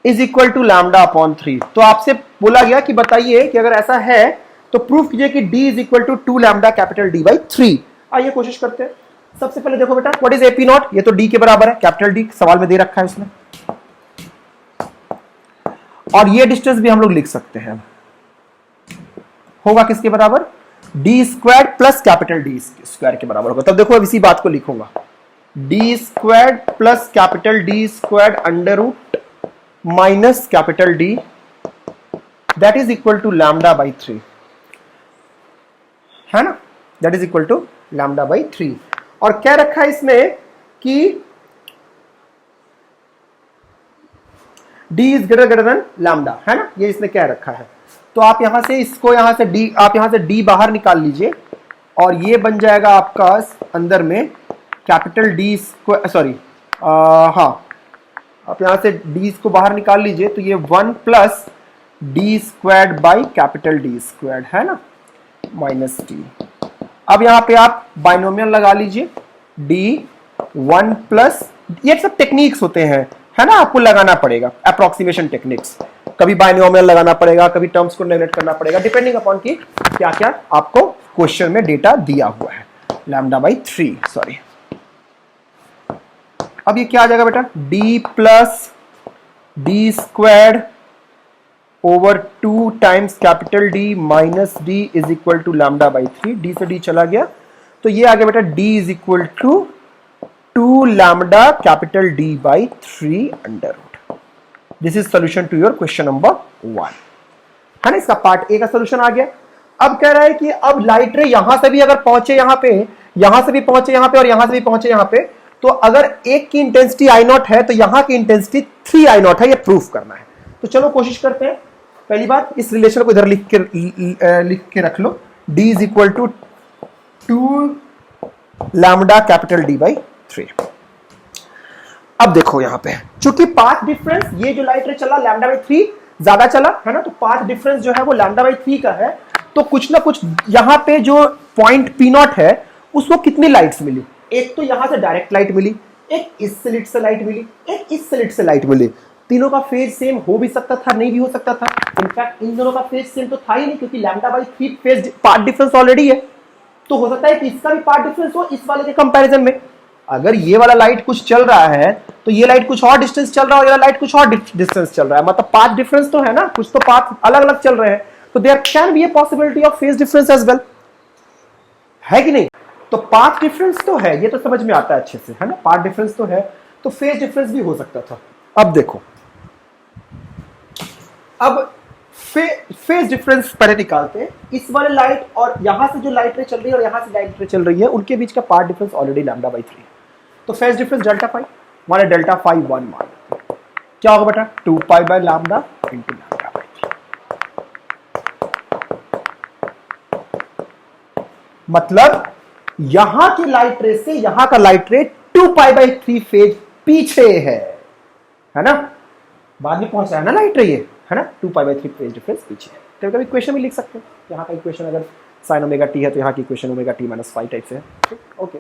is equal to lambda upon 3। तो आपसे बोला गया कि बताइए कि अगर ऐसा है तो प्रूफ कीजिए कि d is equal to 2 lambda capital D by 3। आइए कोशिश करते हैं। सबसे पहले देखो बेटा, व्हाट इज एपी नॉट, ये तो d के बराबर है, कैपिटल D सवाल में दे रखा है इसमें, और ये डिस्टेंस भी हम लोग लिख सकते हैं, होगा किसके बराबर, d square plus capital D square के बराबर होगा। तब देखो अब इसी बात को लिखूंगा, d square plus capital D square under root minus capital D that is equal to lambda by 3, है ना, that is equal to lambda by 3। और क्या रखा है इसमें कि d is greater than lambda, है ना, ये इसने क्या रखा है। तो आप यहां से इसको, यहां से d, आप यहां से d बाहर निकाल लीजिए, और ये बन जाएगा आपका अंदर में कैपिटल D स्क्वायर, सॉरी हाँ, आप यहां से d को बाहर निकाल लीजिए, तो ये 1 plus d squared by capital D squared, है ना, माइनस t। अब यहां पे आप बाइनोमियल लगा लीजिए, d 1 प्लस, ये सब टेक्निक्स होते हैं, है ना, आपको लगाना पड़ेगा, अप्रोक्सीमेशन टेक्निक्स, कभी बाइनोमियल लगाना पड़ेगा, कभी टर्म्स को नेगलेक्ट करना पड़ेगा, डिपेंडिंग अपॉन कि क्या क्या आपको क्वेश्चन में डेटा दिया हुआ है। Lambda by 3, sorry. अब ये क्या आ जाएगा बेटा, d plus d squared over 2 times capital D minus D is equal to lambda by 3, d से d चला गया, तो ये आ गया बेटा d is equal to 2 lambda capital D by 3 under root. This is solution to your question number 1, है ना, इसका पार्ट ए का सोल्यूशन आ गया। अब कह रहा है कि अब लाइट रे यहां से भी अगर पहुंचे यहां पे, यहां से भी पहुंचे यहां पे, और यहां से भी पहुंचे यहां पे, तो अगर एक की इंटेंसिटी आई नॉट है तो यहां की इंटेंसिटी 3 आई नॉट है, ये प्रूफ करना है। तो चलो कोशिश करते हैं। पहली बात, इस रिलेशन को इधर लिख के रख लो, d is equal to 2 lambda capital D by 3। अब देखो यहां पे, चूंकि पाथ डिफरेंस, ये जो लाइट रे चला लैम्डा बाई 3 ज्यादा चला, है ना, तो पाथ डिफरेंस जो है वो लैम्डा बाई 3 का है, तो कुछ ना कुछ यहां पे जो पॉइंट P नॉट है उसको कितनी लाइट्स मिली, एक तो यहां से डायरेक्ट लाइट मिली, एक इस स्लिट से लाइट मिली, एक इस स्लिट से लाइट मिली। तीनों का फेज सेम हो भी सकता था, नहीं भी हो सकता था, इनफैक्ट इन दोनों का फेज सेम तो था ही नहीं, क्योंकि lambda by 3 phase path difference already है, तो हो सकता है कि इसका भी पार्ट डिफरेंस हो इस वाले के कंपैरिजन में। अगर ये वाला लाइट कुछ चल रहा है तो ये लाइट कुछ और डिस्टेंस चल रहा है, और ये लाइट कुछ और डिस्टेंस चल रहा है, मतलब पाथ डिफरेंस तो है ना, कुछ तो पाथ अलग अलग चल रहे हैं, तो there can be a possibility of phase difference as well, है कि नहीं। तो पाथ डिफरेंस तो है, ये तो समझ में आता है अच्छे से, है ना, पाथ डिफरेंस तो है, तो फेज डिफरेंस भी हो सकता था। अब देखो, अब फेज डिफरेंस पहले निकालते हैं। इस वाले लाइट और यहां से जो लाइट रे चल रही है और यहां से लाइट रे चल रही है, उनके बीच का path difference already lambda by 3, तो फेज डिफरेंस डेल्टा फाई, माने डेल्टा फाई 1 मान, क्या होगा बेटा, 2 pi by lambda into lambda by 3। मतलब यहां की लाइट रे से यहां का लाइट रे 2 पाई बाई 3 फेज पीछे है ना, बाद में पहुंच रहा है ना लाइट रे, ये है ना 2π/3 फेज डिफरेंस पीछे है। कभी कभी इक्वेशन भी लिख सकते हैं, यहाँ का इक्वेशन अगर sin ओमेगा टी है तो यहाँ की equation omega T minus five type से है। ओके,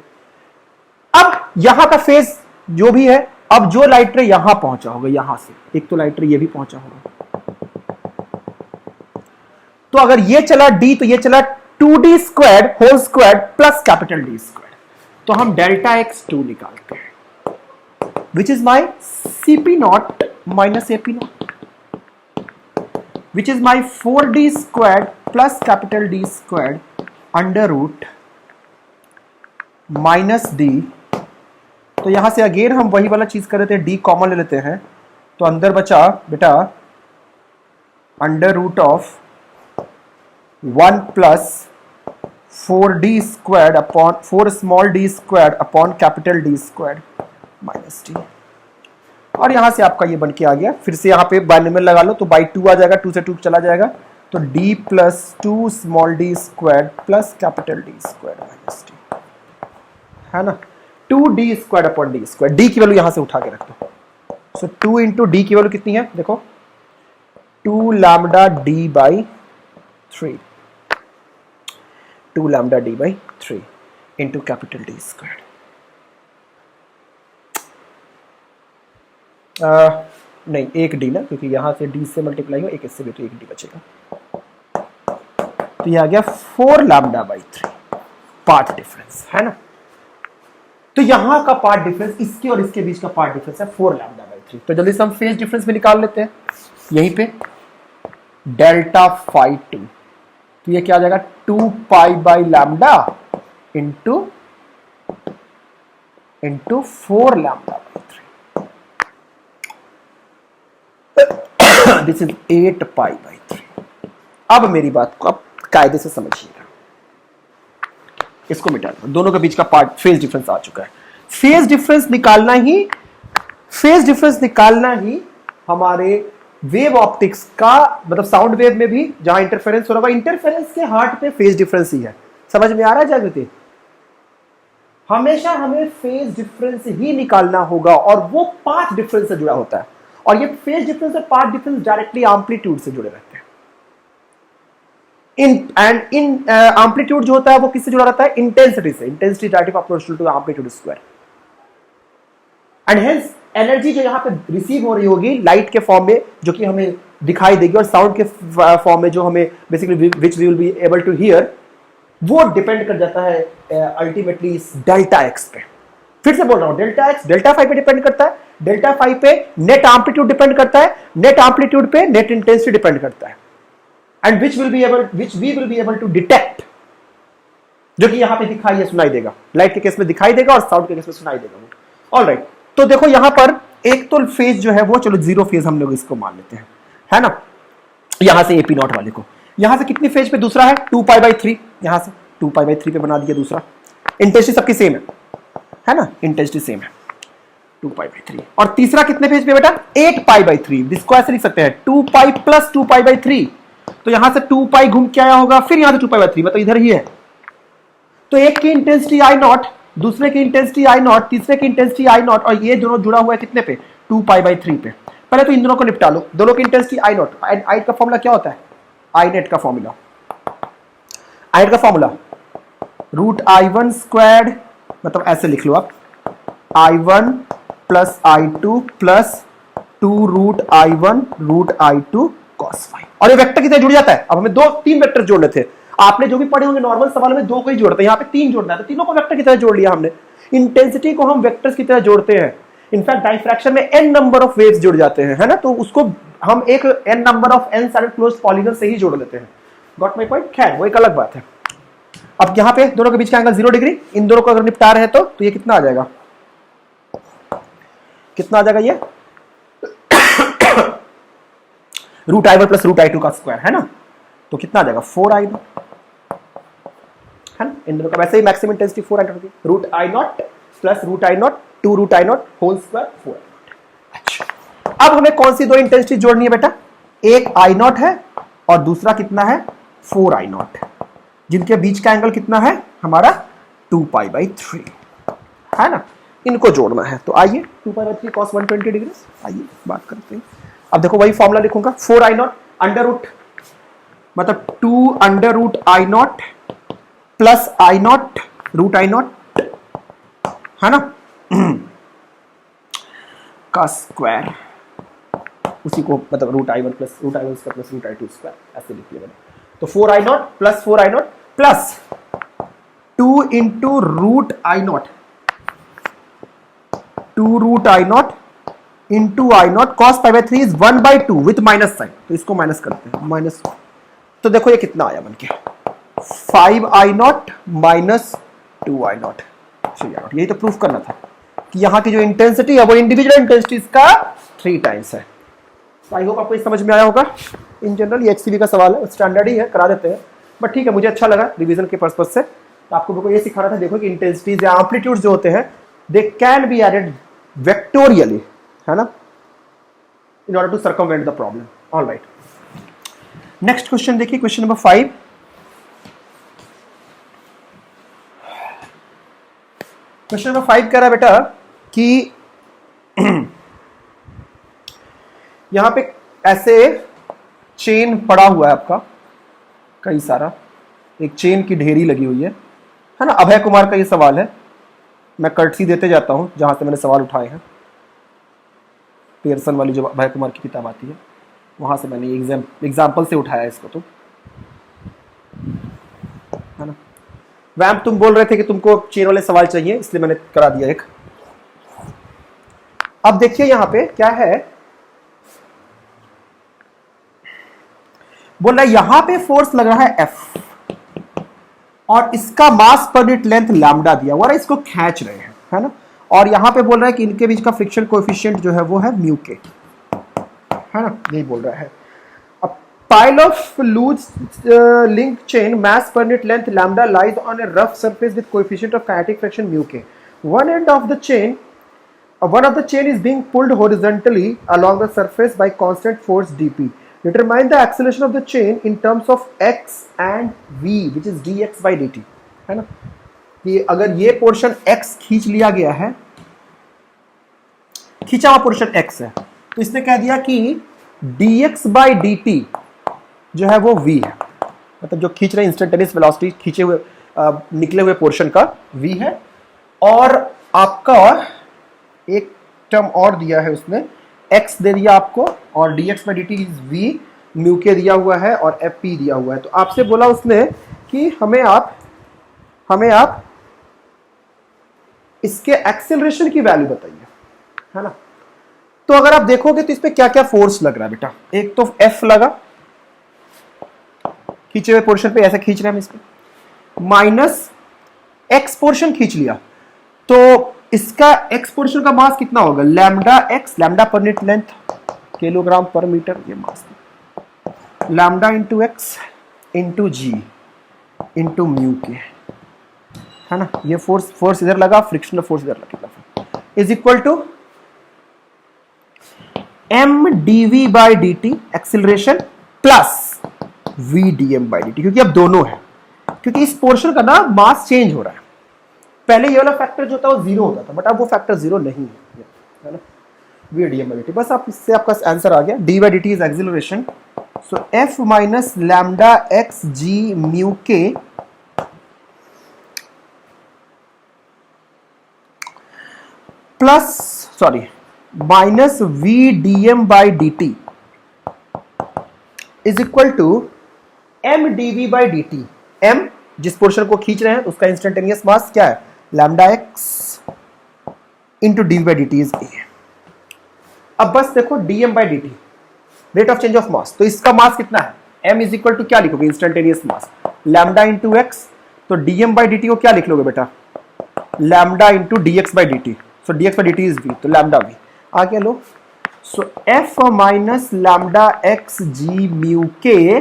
अब यहाँ का फेज जो भी है, अब जो लाइट रे यहाँ पहुंचा होगा, यहाँ से एक तो लाइट रे ये भी पहुंचा होगा, तो अगर ये चला d तो ये चला 2d square whole square plus capital D square, तो हम डेल्टा x2 निकालते हैं which is my Cp naught minus Ap naught, which is my 4d squared plus capital D squared under root minus d। तो यहां से again हम वही वाला चीज कर रहे थे, d कॉमन ले लेते हैं, तो अंदर बचा बेटा under root of 1 plus 4d squared upon 4 small d squared upon capital D squared minus D. और यहां से आपका ये बन के आ गया, फिर से यहाँ पे बाइनोमियल लगा लो तो बाई 2 आ जाएगा, 2 से 2 चला जाएगा, तो d plus 2 small d squared plus capital D squared minus D, है ना। 2d squared upon d squared, d की वैल्यू यहां से उठा के रख दो। सो 2 इंटू डी की वैल्यू कितनी है देखो, 2 lambda d by 3, 2 lambda d by 3 into capital D squared. नहीं एक डी ना, क्योंकि यहां से डी से मल्टीप्लाई हो, एक इससे भी, तो एक डी बचेगा, तो ये आ गया 4 लैम्डा बाई 3 पार्ट डिफरेंस, है ना। तो यहां का पार्ट डिफरेंस, इसके और इसके बीच का पार्ट डिफरेंस है 4 लैम्डा बाई 3। तो जल्दी से हम फेज डिफरेंस भी निकाल लेते हैं यहीं पे, डेल्टा फाई 2, तो ये क्या आ जाएगा 2 pi by lambda into 4 lambda by 3, this is 8 pi by 3। अब मेरी बात को आप कायदे से समझिएगा, इसको मिटा दो, दोनों के बीच का पार्ट फेज डिफरेंस आ चुका है। फेज डिफरेंस निकालना ही हमारे वेव ऑप्टिक्स का, मतलब साउंड वेव में भी जहां इंटरफेरेंस हो रहा है, इंटरफेरेंस के हार्ट पे फेज डिफरेंस ही है। समझ में आ रहा है जागृति? हमेशा हमें फेज डिफरेंस ही निकालना होगा, और वो पाथ डिफरेंस से जुड़ा होता है, और ये फेज डिफरेंस और पाथ डिफरेंस डायरेक्टली एम्पलीट्यूड से जुड़े रहते हैं। इन एम्पलीट्यूड जो होता है वो किससे जुड़ा रहता है? इंटेंसिटी से, intensity directly proportional to amplitude square, and hence energy जो यहां पे रिसीव हो रही होगी लाइट के फॉर्म में, जो कि हमें दिखाई देगी, और साउंड के फॉर्म में जो हमें basically which we will be able to hear, वो डिपेंड कर जाता है अल्टीमेटली इस डेल्टा एक्स पे। फिर से बोल रहा हूं, डेल्टा एक्स डेल्टा फाई पे डिपेंड करता है, डेल्टा फाई पे नेट एम्पलीट्यूड डिपेंड करता है, नेट एम्पलीट्यूड पे नेट इंटेंसिटी डिपेंड करता है, and which we will be able to detect, जो कि यहां पे दिखाई या सुनाई देगा, लाइट के केस में दिखाई देगा और साउंड के केस में सुनाई देगा। ऑलराइट, तो देखो यहां पर एक तो फेज जो है वो, चलो जीरो फेज हम लोग इसको मान लेते हैं, है ना, यहां से एपी नॉट वाले को, यहां से कितनी फेज पे दूसरा है 2 पाई बाई 3, यहां से 2 पाई बाई 3 पे बना दिया दूसरा, इंटेंसिटी सबकी सेम है ना, इंटेंसिटी सेम है 2 पाई बाई 3, और तीसरा कितने फेज पे बेटा 8 पाई बाई 3, इसको ऐसे लिख सकते हैं 2 पाई प्लस 2 पाई बाई 3, तो यहां से 2 पाई घूम के आया होगा, फिर यहां से 2 पाई बाई 3, मतलब इधर ही है, तो एक की इंटेंसिटी आई नॉट, दूसरे की इंटेंसिटी आई नॉट, तीसरे की इंटेंसिटी आई नॉट, और ये दोनों जुड़ा हुआ है कितने पे 2 पाई बाई 3 पे। पहले तो इन दोनों को निपटा लो, दोनों की इंटेंसिटी आई नॉट, आई का फॉर्मूला क्या होता है, आई नेट का फॉर्मूला, आई का फॉर्मूला रूट i1 स्क्वायर्ड, मतलब ऐसे लिख लो आप, i1 plus i2 plus 2 root i2 cos phi, और ये वेक्टर कितने जुड़ जाता है। अब हमें 2-3 वेक्टर जोड़ने थे, आपने जो भी पढ़े होंगे नॉर्मल सवाल में 2 को ही जोड़ते हैं, यहाँ पे 3 जोड़ना है, तो तीनों को वेक्टर की तरह जोड़ लिया हमने। इंटेंसिटी को हम वेक्टर्स की तरह जोड़ते हैं, इनफैक्ट डाइफ्रैक्शन में n नंबर ऑफ वेव्स जुड़ जाते हैं, है ना, तो उसको हम एक n number of n sided closed polygon से ही जोड़ लेते हैं। Got my point? खैर वो एक अलग बात है। अब यहाँ पे दोनों के बीच का एंगल 0 डिग्री, इन दोनों को अगर निपटा रहे हैं तो ये कितना आ जाएगा, कितना आ जाएगा ये root i1 plus root i2 का स्क्वायर, है ना, तो कितना आ जाएगा 4i0, है ना, इन दोनों का वैसे ही मैक्सिमम इंटेंसिटी 4i0 होगी, root i0 plus root i0 2 root i0 whole square 4i0। अच्छा, अब हमें कौन सी दो इंटेंसिटी जोड़नी है बेटा, एक i0 है और दूसरा कितना है 4i0, जिनके बीच का एंगल कितना है हमारा 2 पाई बाई 3, है ना, इनको जोड़ना है। तो आइए 2 पाई बाई 3 cos 120 डिग्री, आइए बात करते हैं। अब देखो वही फॉर्मूला लिखूंगा 4i0 अंडर रूट मतलब 2 under root i0 plus i0 root i0 है ना का स्क्वायर, उसी को मतलब root i1 plus root i1 square plus root i2 square ऐसे लिख लिया मैंने। तो 4i0 plus 4i0 plus 2 into root i0 2 root i0 into i0 cos pi by 3 is 1/2 with minus sign, तो इसको माइनस करते हैं माइनस। तो देखो ये कितना आया बनके 5i0 माइनस 2i0 3i0। यही तो प्रूफ करना था कि यहाँ की जो इंटेंसिटी है वो इंडिविजुअल इंटेंसिटी का 3 टाइम्स है। आई होप आपको समझ में आया होगा। इन जनरल ये HCV का सवाल है, स्टैंडर्ड ही है, करा देते हैं, बट ठीक है मुझे अच्छा लगा रिवीजन के पर्पज से। तो आपको बिल्कुल ये सिखाना था, देखो कि इंटेंसिटीज या एम्पलीट्यूड जो होते हैं they can be added vectorially, है ना, in order to circumvent the problem. Alright, next question देखिए, क्वेश्चन नंबर 5। क्वेश्चन नंबर 5 कह रहा है बेटा कि यहां पे ऐसे चेन पड़ा हुआ है आपका, कई सारा, एक चेन की ढेरी लगी हुई है ना। अभय कुमार का ये सवाल है, मैं कर्टसी देते जाता हूं जहां से मैंने सवाल उठाए हैं। पियर्सन वाली जो अभय कुमार की किताब आती है वहां से मैंने एग्जाम्पल से उठाया इसको, तो है ना। वैम तुम बोल रहे थे कि तुमको चेन वाले सवाल चाहिए, इसलिए मैंने करा दिया एक। अब देखिए यहां पे क्या है, बोल रहा है यहां पे फोर्स लग रहा है F और इसका मास पर यूनिट लेंथ लैम्डा दिया हुआ है, इसको खींच रहे हैं, है ना। और यहां पे बोल रहा है कि इनके बीच का फ्रिक्शन कोएफिशिएंट जो है वो है म्यू के, है ना, यही बोल रहा है। अब pile of loose link chain mass पर unit length lambda lies on a rough surface with coefficient of kinetic friction mu k. One end of the chain one of the chain is being pulled horizontally along the surface by constant force dp. Determine the acceleration of the chain in terms of x and v, which is dx by dt, है ना। कि अगर ये portion x खींच लिया गया है, खींचा हुआ पोर्शन x है, तो इसने कह दिया कि dx by dt जो है वो v है, मतलब जो खींच रहे इंस्टेंटेनियस वेलोसिटी खींचे हुए निकले हुए पोर्शन का v है। और आपका एक टर्म और दिया है उसने, x दे दिया आपको और dx by dt is v, mu के दिया हुआ है और fp दिया हुआ है। तो आपसे बोला उसने कि हमें आप इसके एक्सेलरेशन की वैल्यू बताइए, है ना। तो अगर आप देखोगे तो इस पे क्या क्या फोर्स लग रहा है बेटा, एक तो F लगा, खींचे हुए पोर्शन पे ऐसे खींच रहे हैं हम इसको, माइनस x पोर्शन खींच लिया, तो इसका x पोर्शन का मास कितना होगा, लैम्डा x, लैम्डा पर यूनिट लेंथ किलोग्राम पर मीटर, ये मास लैम्डा इंटू x इंटू जी इंटू म्यू के, है ना। ये फोर्स इधर लगा, फ्रिक्शनल फोर्स इधर लगा, is equal to m dv by dt acceleration plus v dm by dt, क्योंकि अब दोनों है, क्योंकि इस पोर्शन का ना मास चेंज हो रहा है। पहले ये वाला फैक्टर जो था वो 0 होता था, बट अब वो फैक्टर 0 नहीं है ना, v dm बाई dt। बस आप इससे आपका आंसर आ गया, d by dt is acceleration, so f minus lambda x g mu k plus minus v dm by dt is equal to m dv by dt। m जिस portion को खींच रहे हैं उसका इंस्टेंटेनियस मास क्या है, lambda x into d by D t is a. अब बस देखो dm by dt, rate of change of mass, तो इसका मास कितना है, m इज इक्वल टू क्या लिखोगे, instantaneous mass lambda into x, तो dm बाई dt को क्या लिख लोगे बेटा, lambda into dx by dt, so dx by dt is v, तो लैम्डा v आ गया लो। So f minus lambda x g mu के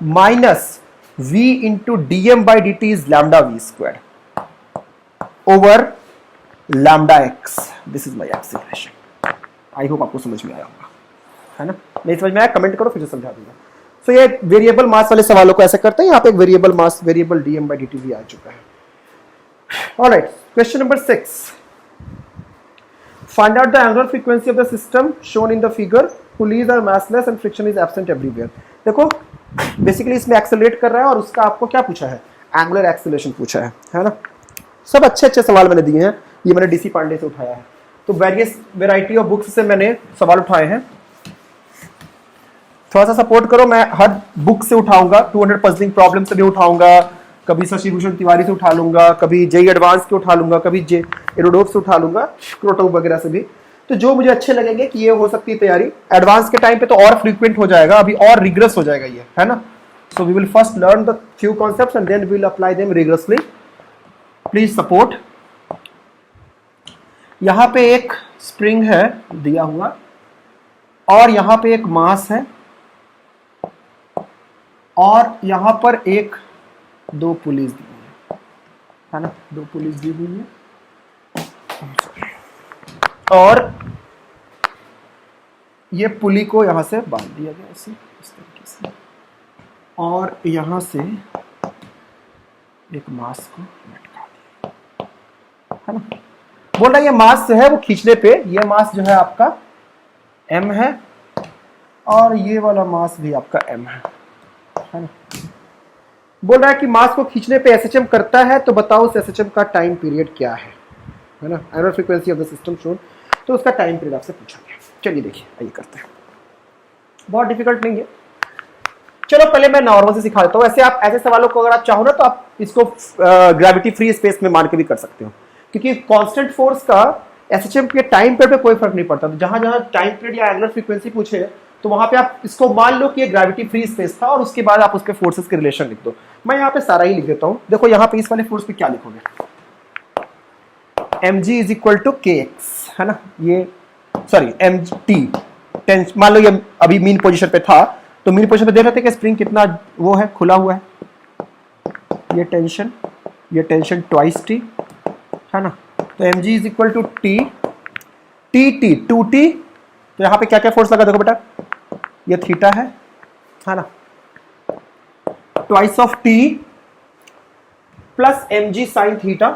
minus v into dm by dt is lambda v square over lambda x, this is my acceleration. I hope आपको समझ में आया होगा, है ना। नहीं समझ में आया कमेंट करो, फिर से समझा दूंगा। सो ये वेरिएबल मास वाले सवालों को ऐसे करते हैं, यहाँ पे एक variable mass, variable dm by dt भी आ चुका है। Alright, question number 6, find out the angular frequency of the system shown in the figure pulleys are massless and friction is absent everywhere। देखो बेसिकली इसमें एक्सेलरेट कर रहा है और उसका आपको क्या पूछा है, एंगुलर एक्सेलरेशन पूछा है ना। सब अच्छे अच्छे सवाल मैंने दिए हैं, ये मैंने डीसी पांडे से उठाया है। तो वेरियस वेराइटी ऑफ बुक्स से मैंने सवाल उठाए हैं, थोड़ा सा सपोर्ट करो। मैं हर बुक से उठाऊंगा, 200 पजलिंग प्रॉब्लम से भी उठाऊंगा, कभी शशि भूषण तिवारी से उठा लूंगा, कभी जेई एडवांस के उठा लूंगा, कभी जे एरोडोफ से उठा लूंगा, क्रोटो वगैरह से भी। तो जो मुझे अच्छे लगेंगे कि ये हो सकती है तैयारी, एडवांस के टाइम पे तो और फ्रीक्वेंट हो जाएगा, अभी और रिग्रेस हो जाएगा ये, है ना। So we will first learn the few concepts and then we will apply them rigorously. Please support. यहां पे एक स्प्रिंग है दिया हुआ और यहां पे एक मास है और यहां पर एक दो पुलिस दी हुई है ना, दो पुलिस दी हुई है और ये पुली को यहां से बांध दिया गया ऐसे इस तरीके से और यहां से एक मास को लटका दिया, है ना। बोल रहा है ये मास जो है वो खींचने पे, ये मास जो है आपका m है और ये वाला मास भी आपका m है ना। बोल रहा है कि मास को खींचने पे SHM करता है, तो बताओ उस SHM का टाइम पीरियड क्या है ना, annual frequency of the system shown. तो उसका टाइम पीरियड आपसे पूछा गया। चलिए देखिए, आइए करते हैं, बहुत डिफिकल्ट नहीं है। चलो पहले मैं नॉर्मल से सिखा देता हूँ। ऐसे आप ऐसे सवालों को अगर आप चाहो ना तो आप इसको ग्रेविटी फ्री स्पेस में मान के भी कर सकते हो, क्योंकि कांस्टेंट फोर्स का एसएचएम के टाइम पीरियड पे कोई फर्क नहीं पड़ता। तो जहां जहां टाइम पीरियड या एंगुलर फ्रीक्वेंसी पूछे तो वहां पे आप इसको मान लो कि ये ग्रेविटी फ्री स्पेस था और उसके बाद आप उसके फोर्सेस के रिलेशन लिख दो। मैं यहाँ पे सारा ही लिख देता हूँ। देखो यहाँ पे इस वाले फोर्स पे क्या लिखोगे, mg is equal to kx, है ना। ये सॉरी mt, मान लो ये अभी मीन पोजीशन पे था, तो मीन पोजीशन पे देख रहे थे कि स्प्रिंग कितना वो है, खुला हुआ है। ये टेंशन ट्वाइस टी, है ना। तो mg is equal to T, T 2t। तो यहां पे क्या क्या फोर्स लगा देखो बेटा, ये थीटा है ना, twice of T plus mg sine theta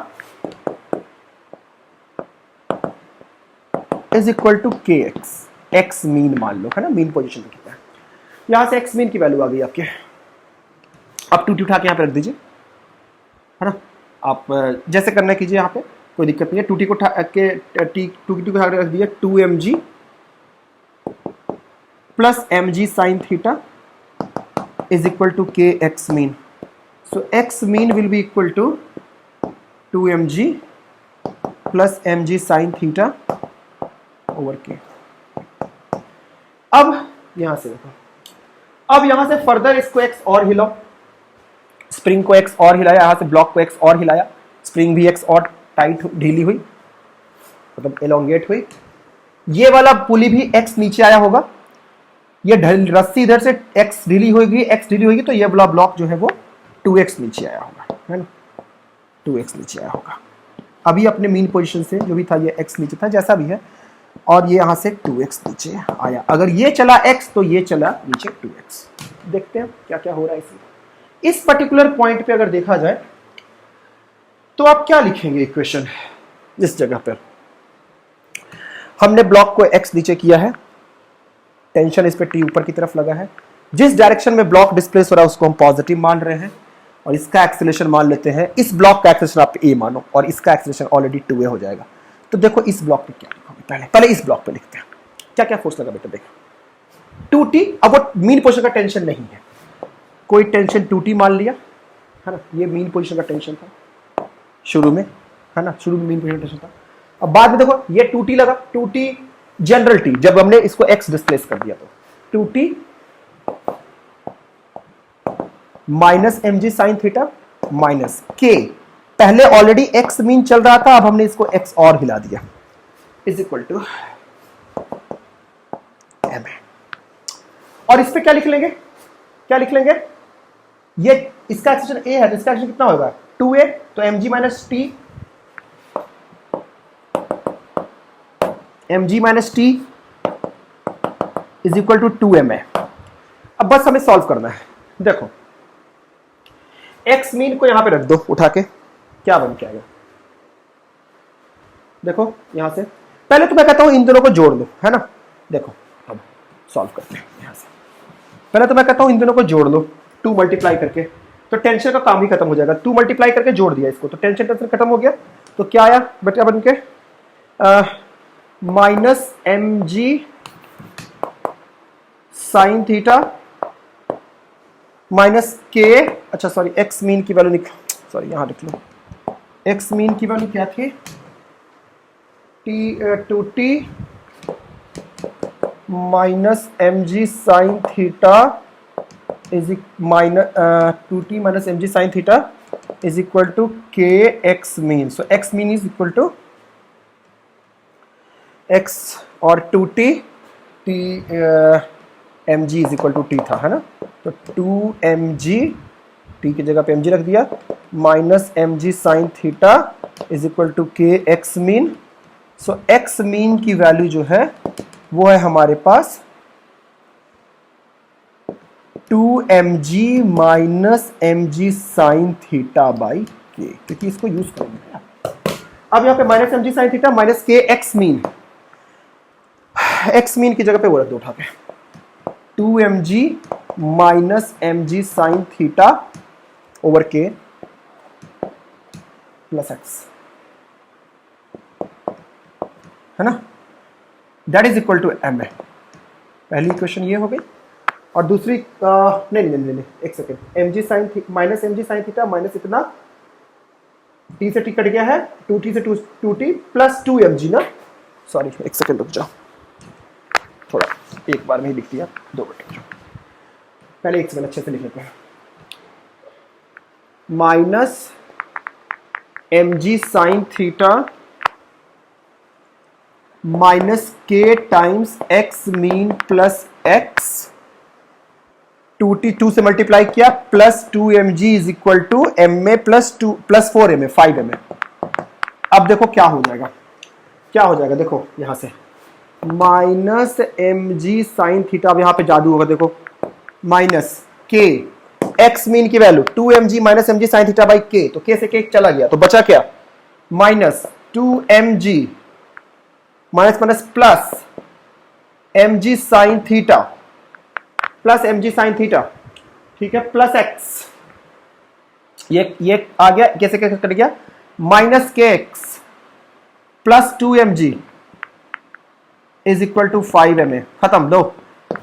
is equal to kx, x mean मान लो, है ना, मीन पोजीशन पे कितना है। यहां से x मीन की वैल्यू आ गई आपके। अब 2t उठा के यहां पे रख दीजिए, है ना। आप जैसे करना कीजिए, यहां पे कोई दिक्कत नहीं है। 2t को टू को रख दिया 2mg plus mg sine theta is equal to kx mean. So x mean will be equal to 2mg plus mg sine theta over k। अब यहां से देखो, अब यहां से फर्दर इसको x और हिलाओ, स्प्रिंग को x और हिलाया, यहां से ब्लॉक को x और हिलाया, स्प्रिंग भी x और टाइट ढीली हुई, मतलब एलोंगेट हुई। ये वाला पुली भी x नीचे आया होगा, ये रस्सी इधर से x ढीली होगी, x ढीली होगी, तो ये वाला ब्लॉक जो है वो 2x नीचे आया होगा, है ना, 2x नीचे आया होगा। अभी अपने मीन पोजीशन से जो भी था ये x नीचे था, जैसा भी है, और ये यहां से 2x नीचे आया। अगर ये चला x तो ये चला नीचे 2x। देखते हैं क्या क्या हो रहा है इसमें। इस पर्टिकुलर पॉइंट पे अगर देखा जाए तो आप क्या लिखेंगे इक्वेशन, इस जगह पर हमने ब्लॉक को x नीचे किया है, टेंशन इस पे t ऊपर की तरफ लगा है, जिस डायरेक्शन में ब्लॉक डिस्प्लेस हो रहा है उसको हम पॉजिटिव मान रहे हैं और इसका एक्सेलरेशन मान लेते हैं। इस ब्लॉक का एक्सेलरेशन आप a मानो और इसका एक्सेलरेशन ऑलरेडी 2a हो जाएगा। तो देखो इस ब्लॉक पे क्या लिखोगे, पहले इस ब्लॉक पे लिखते हैं क्या क्या फोर्स लगा बेटा। देखो 2t, अब वो मीन पोजीशन का टेंशन नहीं है, कोई टेंशन 2t मान लिया, है ना। ये मीन पोजीशन का टेंशन था शुरू में, है ना, शुरू में मीन पोजीशन टेंशन था। अब बाद में देखो ये 2t लगा, 2t जनरल t, जब हमने इसको x डिस्प्लेस कर दिया तो 2t minus mg sine theta minus k, पहले ऑलरेडी x मीन चल रहा था, अब हमने इसको x और हिला दिया, इज इक्वल टू m। और इस पे क्या लिख लेंगे, ये इसका एक्सेलरेशन a है तो इसका एक्सेलरेशन कितना होगा 2a, तो mg minus t is equal to 2m है। अब बस हमें सॉल्व करना है। देखो x मीन को यहां पे रख दो उठा के, क्या बन के आएगा देखो। यहां से पहले तो मैं कहता हूं इन दोनों को जोड़ दो, है ना। देखो अब सॉल्व करते हैं यहाँ से। पहले तो मैं कहता हूँ इन दोनों को जोड़ लो 2 मल्टीप्लाई करके, तो टेंशन का काम ही खत्म हो जाएगा। 2 मल्टीप्लाई करके जोड़ दिया इसको, तो टेंशन खत्म हो गया। तो क्या आया बेटा बन के minus M G sine theta minus k, अच्छा सॉरी एक्स मीन की वैल्यू सॉरी यहाँ लिख लो, एक्स मीन की वैल्यू क्या थी, two T minus M G sine theta is minus 2t minus M G sine theta is equal to के x mean. So x mean is equal to x और 2t T m g is equal to T था, है ना। तो 2mg T की जगह पे mg रख दिया, minus M G sine theta is equal to के x mean. So x mean की वैल्यू जो है वो है हमारे पास 2mg minus M G sine theta by K, क्योंकि इसको यूज करेंगे। अब यहाँ पे minus M G sine theta minus के एक्स मीन, एक्स मीन की जगह पे वो रख दो उठा के, 2mg minus M G sine theta over K plus x, है ना, that is equal to M है। पहली इक्वेशन ये हो गई। और दूसरी नहीं एक सेकेंड, एम जी sine minus M G sine theta minus इतना टी से टी कट गया है, 2t से 2t प्लस 2mg ना, सॉरी एक सेकेंड रुक जाओ, थोड़ा एक बार में ही लिख दिया, 2 मिनट, पहले एक सेकेंड अच्छे से लिख लेते हैं। Minus M G sine theta minus k times x mean plus x, 2t 2 से मल्टीप्लाई किया plus 2mg is equal to m a plus 2 plus 4m 5m। अब देखो क्या हो जाएगा, क्या हो जाएगा, देखो यहां से minus M G sine theta, अब यहां पे जादू होगा, देखो माइनस के एक्स मीन की value 2mg minus M G sine theta by K, तो के से के चला गया, तो बचा क्या, minus 2mg minus minus plus M जी साइन थीटा प्लस एम जी साइन थीटा, ठीक है, प्लस एक्स, ये आ गया, कैसे कैसे कट गया, माइनस के X plus 2mg is equal to 5ma, खत्म। दो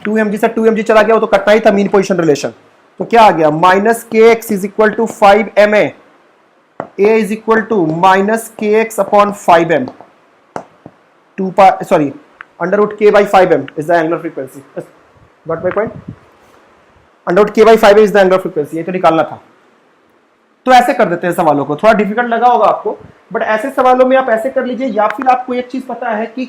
2mg से 2mg चला गया, वो तो कटना ही था, मीन पोजिशन रिलेशन। तो क्या आ गया, माइनस के x is equal to 5ma, a is equal to minus के x upon 5m, sorry under root k by 5m is the angular frequency. Got my point? Under root k by 5 is the angular frequency, ये तो निकालना था। तो ऐसे कर देते हैं सवालों को, थोड़ा डिफिकल्ट लगा होगा आपको, बट ऐसे सवालों में आप ऐसे कर लीजिए, या फिर आपको एक चीज पता है कि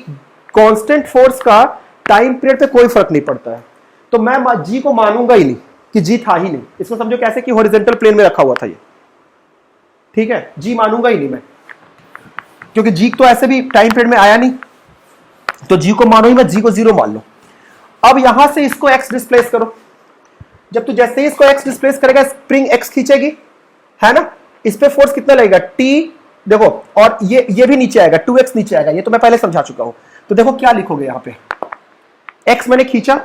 कांस्टेंट फोर्स का टाइम पीरियड पे कोई फर्क नहीं पड़ता है, तो मैं जी को मानूंगा ही नहीं कि जी था ही नहीं। इसको समझो कैसे कि हॉरिजॉन्टल प्लेन में रखा हुआ था ये, ठीक है, जी मानूंगा ही नहीं मैं, क्योंकि जी तो ऐसे भी टाइम पीरियड में आया नहीं, तो जी को मानो ही मत, जी को 0 मान लो। अब यहां से इसको x डिस्प्लेस करो, जब तू जैसे ही इसको x डिस्प्लेस करेगा स्प्रिंग x खींचेगी, है ना, इस पे फोर्स कितना लगेगा t, देखो, और ये भी नीचे आएगा, 2x नीचे आएगा, ये तो मैं पहले समझा चुका हूं। तो देखो क्या लिखोगे यहां पे, x मैंने खींचा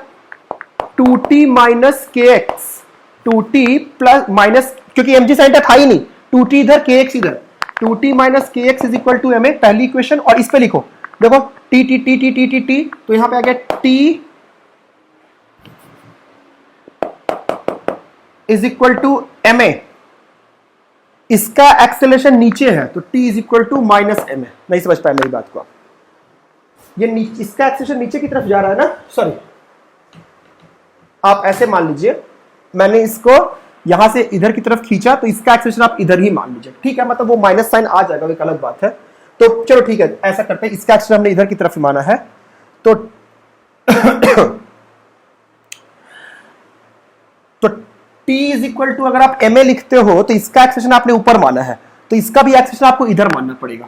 2t माइनस के एक्स, 2t प्लस माइनस, क्योंकि mg साइन था ही नहीं, 2t इधर kx इधर, 2t माइनस के x is equal to ma, पहली इक्वेशन, और इस पे लिखो, देखो t t t t t t t, तो यहां पे आ गया t is equal to ma, इसका एक्सेलरेशन नीचे है, तो t is equal to minus ma। नहीं समझ पाए मेरी बात को आप, ये इसका एक्सेलरेशन नीचे की तरफ जा रहा है ना, सॉरी आप ऐसे मान लीजिए, मैंने इसको यहां से इधर की तरफ खींचा, तो इसका एक्सेलरेशन आप इधर ही मान लीजिए, ठीक है, मतलब वो माइनस साइन आ जाएगा, एक अलग बात है। तो चलो ठीक है, ऐसा करते हैं, इसका एक्सेलरेशन हमने इधर की तरफ माना है, तो t इज इक्वल टू, अगर आप ma लिखते हो तो इसका एक्सेलरेशन आपने ऊपर माना है, तो इसका भी एक्सेलरेशन आपको इधर मानना पड़ेगा।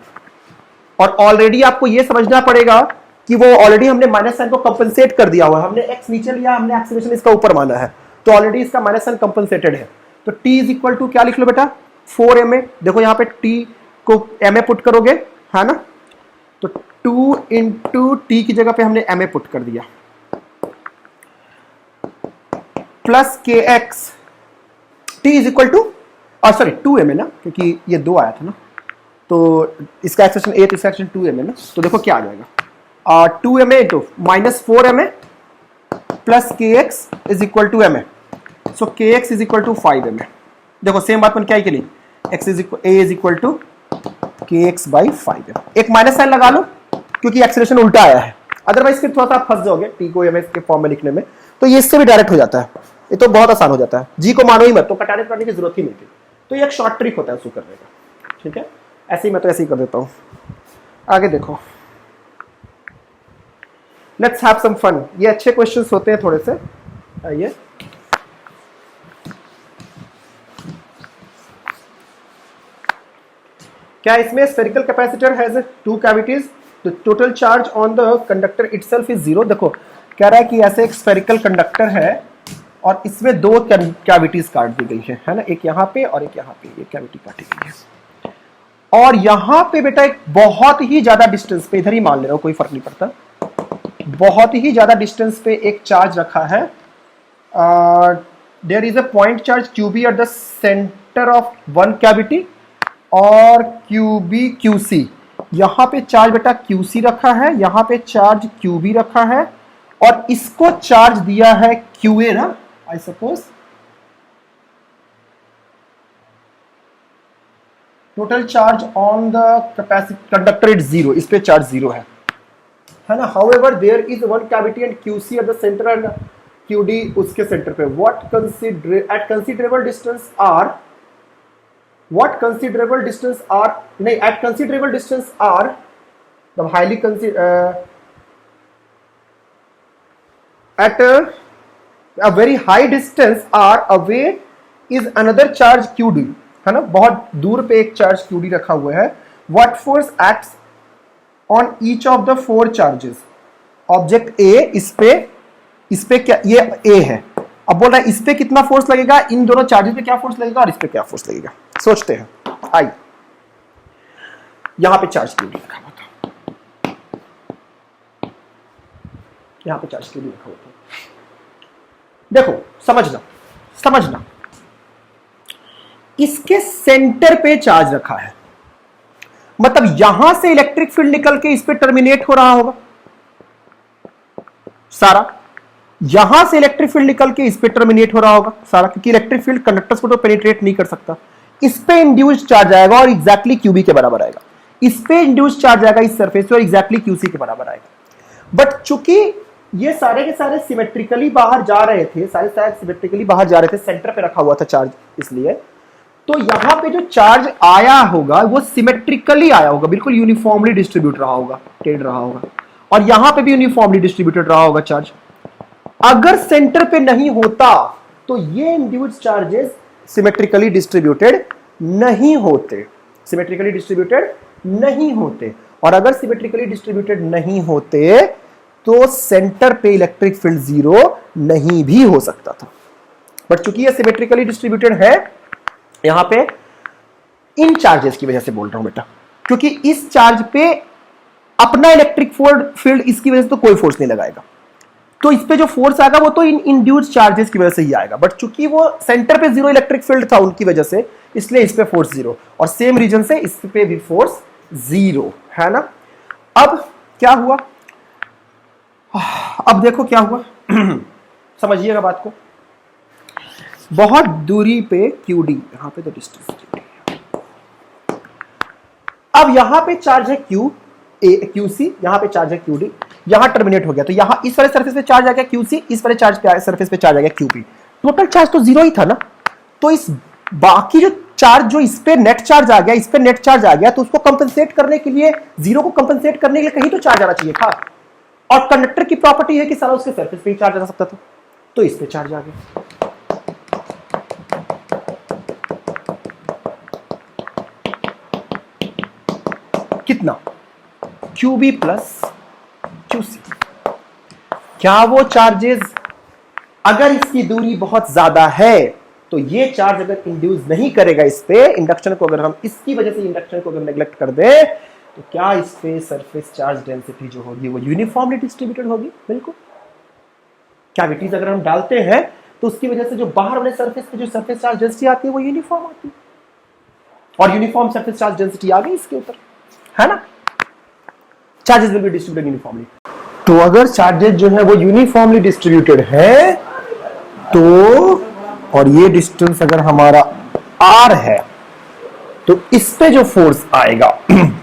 और ऑलरेडी आपको यह समझना पड़ेगा कि वो ऑलरेडी हमने माइनस साइन को कंपनसेट कर दिया हुआ है, हमने x नीचे लिया, हमने एक्सेलरेशन इसका ऊपर माना है, तो ऑलरेडी इसका माइनस साइन कंपनसेटेड है। तो t इज इक्वल टू क्या लिख लो बेटा, 4ma, देखो यहां पे t को ma पुट करोगे, है ना, तो 2 इंटू टी की जगह पे हमने ma पुट कर दिया, plus K X T is equal to, और सॉरी 2m है ना, क्योंकि ये 2 आया था ना, तो इसका एक्सप्रेशन a तो इसका एक्सप्रेशन 2m है ना, तो देखो क्या आ जाएगा 2m into -4m plus K x is equal to m है, सो के x is equal to 5m। देखो सेम बात मैंने क्या की नहीं, x इज इक्वल टू के एक्स बाई 5m। एक माइनस साइन लगा लो क्योंकि एक्सेलरेशन उल्टा आया है, अदरवाइज फिर थोड़ा सा आप फंस जाओगे टी को एम के फॉर्म में लिखने में, तो ये इससे भी डायरेक्ट हो जाता है, ये तो बहुत आसान हो जाता है, जी को मानो ही मत, तो कटाने करने की जरूरत ही नहीं थी। तो ये एक शॉर्ट ट्रिक होता है उसको करने का, ठीक है, ऐसे ही मैं तो ऐसे ही कर देता हूं। आगे देखो, लेट्स हैव सम फन, ये अच्छे क्वेश्चंस होते हैं थोड़े से। आइए क्या इसमें spherical capacitor has 2 cavities, the total charge on the conductor itself is 0। देखो कह रहा है कि ऐसे एक स्फेरिकल कंडक्टर है और इसमें 2 कैविटीज काट दी गई है ना, एक यहां पे और एक यहां पे, ये कैविटी काटी गई है, और यहां पे बेटा एक बहुत ही ज्यादा डिस्टेंस पे, इधर ही मान ले रहा हूं कोई फर्क नहीं पड़ता, बहुत ही ज्यादा डिस्टेंस पे एक चार्ज रखा है, there is a point charge QB at the centre of one cavity और QB QC, यहां पे चार्ज बेटा QC रखा है, यहां पे चार्ज QB रखा है, और इसको चार्ज दिया है QA ना, I suppose total charge on the capacity conductor it 0, इस पे चार्ज 0 है ना। However there is one cavity and QC at the centre and QD उसके सेंटर पे, what considerable distance are at considerable distance are the highly at a very high distance are away is another charge QD, है ना, बहुत दूर पे एक charge QD रखा हुआ है। what force acts on each of the 4 charges, object A, इस पे क्या, ये A है, अब बोल रहा है इस पे कितना फोर्स लगेगा, इन दोनों चार्जेस पे क्या फोर्स लगेगा और इस पे क्या फोर्स लगेगा, सोचते हैं। आई यहां पे चार्ज QD रखा हुआ था, यहां पे चार्ज QD रखा हुआ था, देखो समझना इसके सेंटर पे चार्ज रखा है, मतलब यहां से इलेक्ट्रिक फील्ड निकल के इस पे टर्मिनेट हो रहा होगा सारा, यहां से इलेक्ट्रिक फील्ड निकल के इस पे टर्मिनेट हो रहा होगा सारा, क्योंकि इलेक्ट्रिक फील्ड कंडक्टर्स को तो पेनिट्रेट नहीं कर सकता, इस पे इंड्यूस्ड चार्ज आएगा और एग्जैक्टली QB के बराबर आएगा, इस पे इंड्यूस्ड चार्ज आएगा इस सरफेस पे और एग्जैक्टली QC के बराबर आएगा। बट चूंकि ये सारे के सारे सिमेट्रिकली बाहर जा रहे थे, सिमेट्रिकली बाहर जा रहे थे, सेंटर पे रखा हुआ था चार्ज, इसलिए तो यहां पे जो चार्ज आया होगा वो सिमेट्रिकली आया होगा, बिल्कुल यूनिफॉर्मली डिस्ट्रीब्यूट रहा होगा, टेढ़ रहा होगा, और यहां पे भी यूनिफॉर्मली डिस्ट्रीब्यूटेड रहा होगा चार्ज। अगर सेंटर पे नहीं होता तो ये इंड्यूस्ड चार्जेस सिमेट्रिकली डिस्ट्रीब्यूटेड नहीं होते, और अगर सिमेट्रिकली डिस्ट्रीब्यूटेड नहीं होते तो सेंटर पे इलेक्ट्रिक फील्ड 0 नहीं भी हो सकता था। बट चूंकि ये सिमेट्रिकली डिस्ट्रीब्यूटेड है, यहां पे इन चार्जेस की वजह से बोल रहा हूं बेटा, क्योंकि इस चार्ज पे अपना इलेक्ट्रिक फील्ड इसकी वजह से तो कोई फोर्स नहीं लगाएगा, तो इस पे जो फोर्स आएगा वो तो इन इंड्यूस्ड चार्जेस की वजह से ही आएगा, बट चूंकि वो सेंटर पे 0 इलेक्ट्रिक फील्ड था उनकी वजह से, इसलिए इस पे फोर्स 0, और सेम रीजन से इस पे भी फोर्स 0 है ना। अब क्या हुआ, अब देखो क्या हुआ समझिएगा बात को, बहुत दूरी पे QD, यहां पे तो डिस्टेंस QD, अब यहां पे चार्ज है QC, यहां पे चार्ज है QD, यहां टर्मिनेट हो गया, तो यहां इस वाले सरफेस पे चार्ज आ गया QC, इस वाले चार्ज पे सरफेस पे चार्ज आ गया QB, टोटल चार्ज तो 0 ही था ना, तो इस बाकी जो चार्ज जो इस पे नेट चार्ज आ गया, इस पे नेट चार्ज आ गया, तो उसको कंपनसेट करने के लिए, 0 को कंपनसेट करने के लिए कहीं तो चार्ज आना चाहिए था, और कंडक्टर की प्रॉपर्टी है कि सारा उसके सरफेस पे ही चार्ज आ सकता था, तो इस पे चार्ज आ गया। कितना, QB प्लस QC। क्या वो चार्जेस, अगर इसकी दूरी बहुत ज्यादा है तो ये चार्ज अगर इंड्यूस नहीं करेगा इस पे, इंडक्शन को अगर हम इसकी वजह से इंडक्शन को अगर नेग्लेक्ट कर दे, तो क्या इस पे सरफेस चार्ज डेंसिटी जो होगी वो यूनिफॉर्मली डिस्ट्रीब्यूटेड होगी, बिल्कुल। कैविटीज अगर हम डालते हैं तो उसकी वजह से जो बाहर वाले सरफेस पे जो सरफेस चार्ज डेंसिटी आती है वो यूनिफॉर्म आती है, और यूनिफॉर्म सरफेस चार्ज डेंसिटी आ गई इसके ऊपर, है ना। Charges will be distributed uniformly. तो अगर चार्जेस जो है वो यूनिफॉर्मली डिस्ट्रीब्यूटेड है तो, और ये डिस्टेंस अगर हमारा r है, तो इस पे जो फोर्स आएगा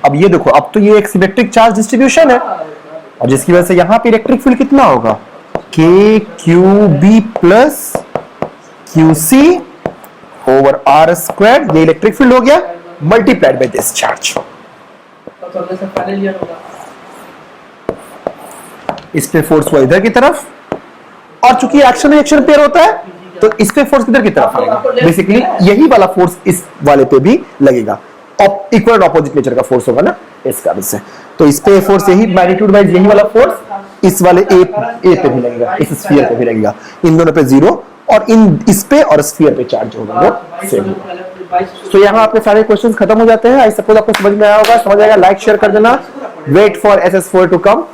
अब ये देखो, अब तो ये एक सिमेट्रिक चार्ज डिस्ट्रीब्यूशन है, और जिसकी वजह से यहां पे इलेक्ट्रिक फील्ड कितना होगा, k q b plus q c over r square, ये इलेक्ट्रिक फील्ड हो गया, मल्टीप्लाइड बाय दिस चार्ज। इस पे फोर्स हुआ इधर की तरफ, और चूंकि एक्शन रिएक्शन पेयर होता है तो इस पे फोर्स किधर की तरफ आएगा, बेसिकली यही वाला फोर्स इस वाले पे भी लगेगा, इक्वल ऑपोजिट नेचर का फोर्स होगा ना इस कारण से। तो इस पे फोर्स यही मैग्नीट्यूड वाइज यही वाला फोर्स इस वाले ए पे भी लगेगा, इस स्फीयर पे भी लगेगा, इन दोनों पे जीरो, और इन इस पे और स्फीयर पे चार्ज होगा वो सेम। तो यहाँ आपके सारे क्वेश्चंस खत्म हो जाते हैं। आई सपोज आपको समझ में आया होगा, समझ आएगा, लाइक शेयर कर देना। Wait for SS4 to come.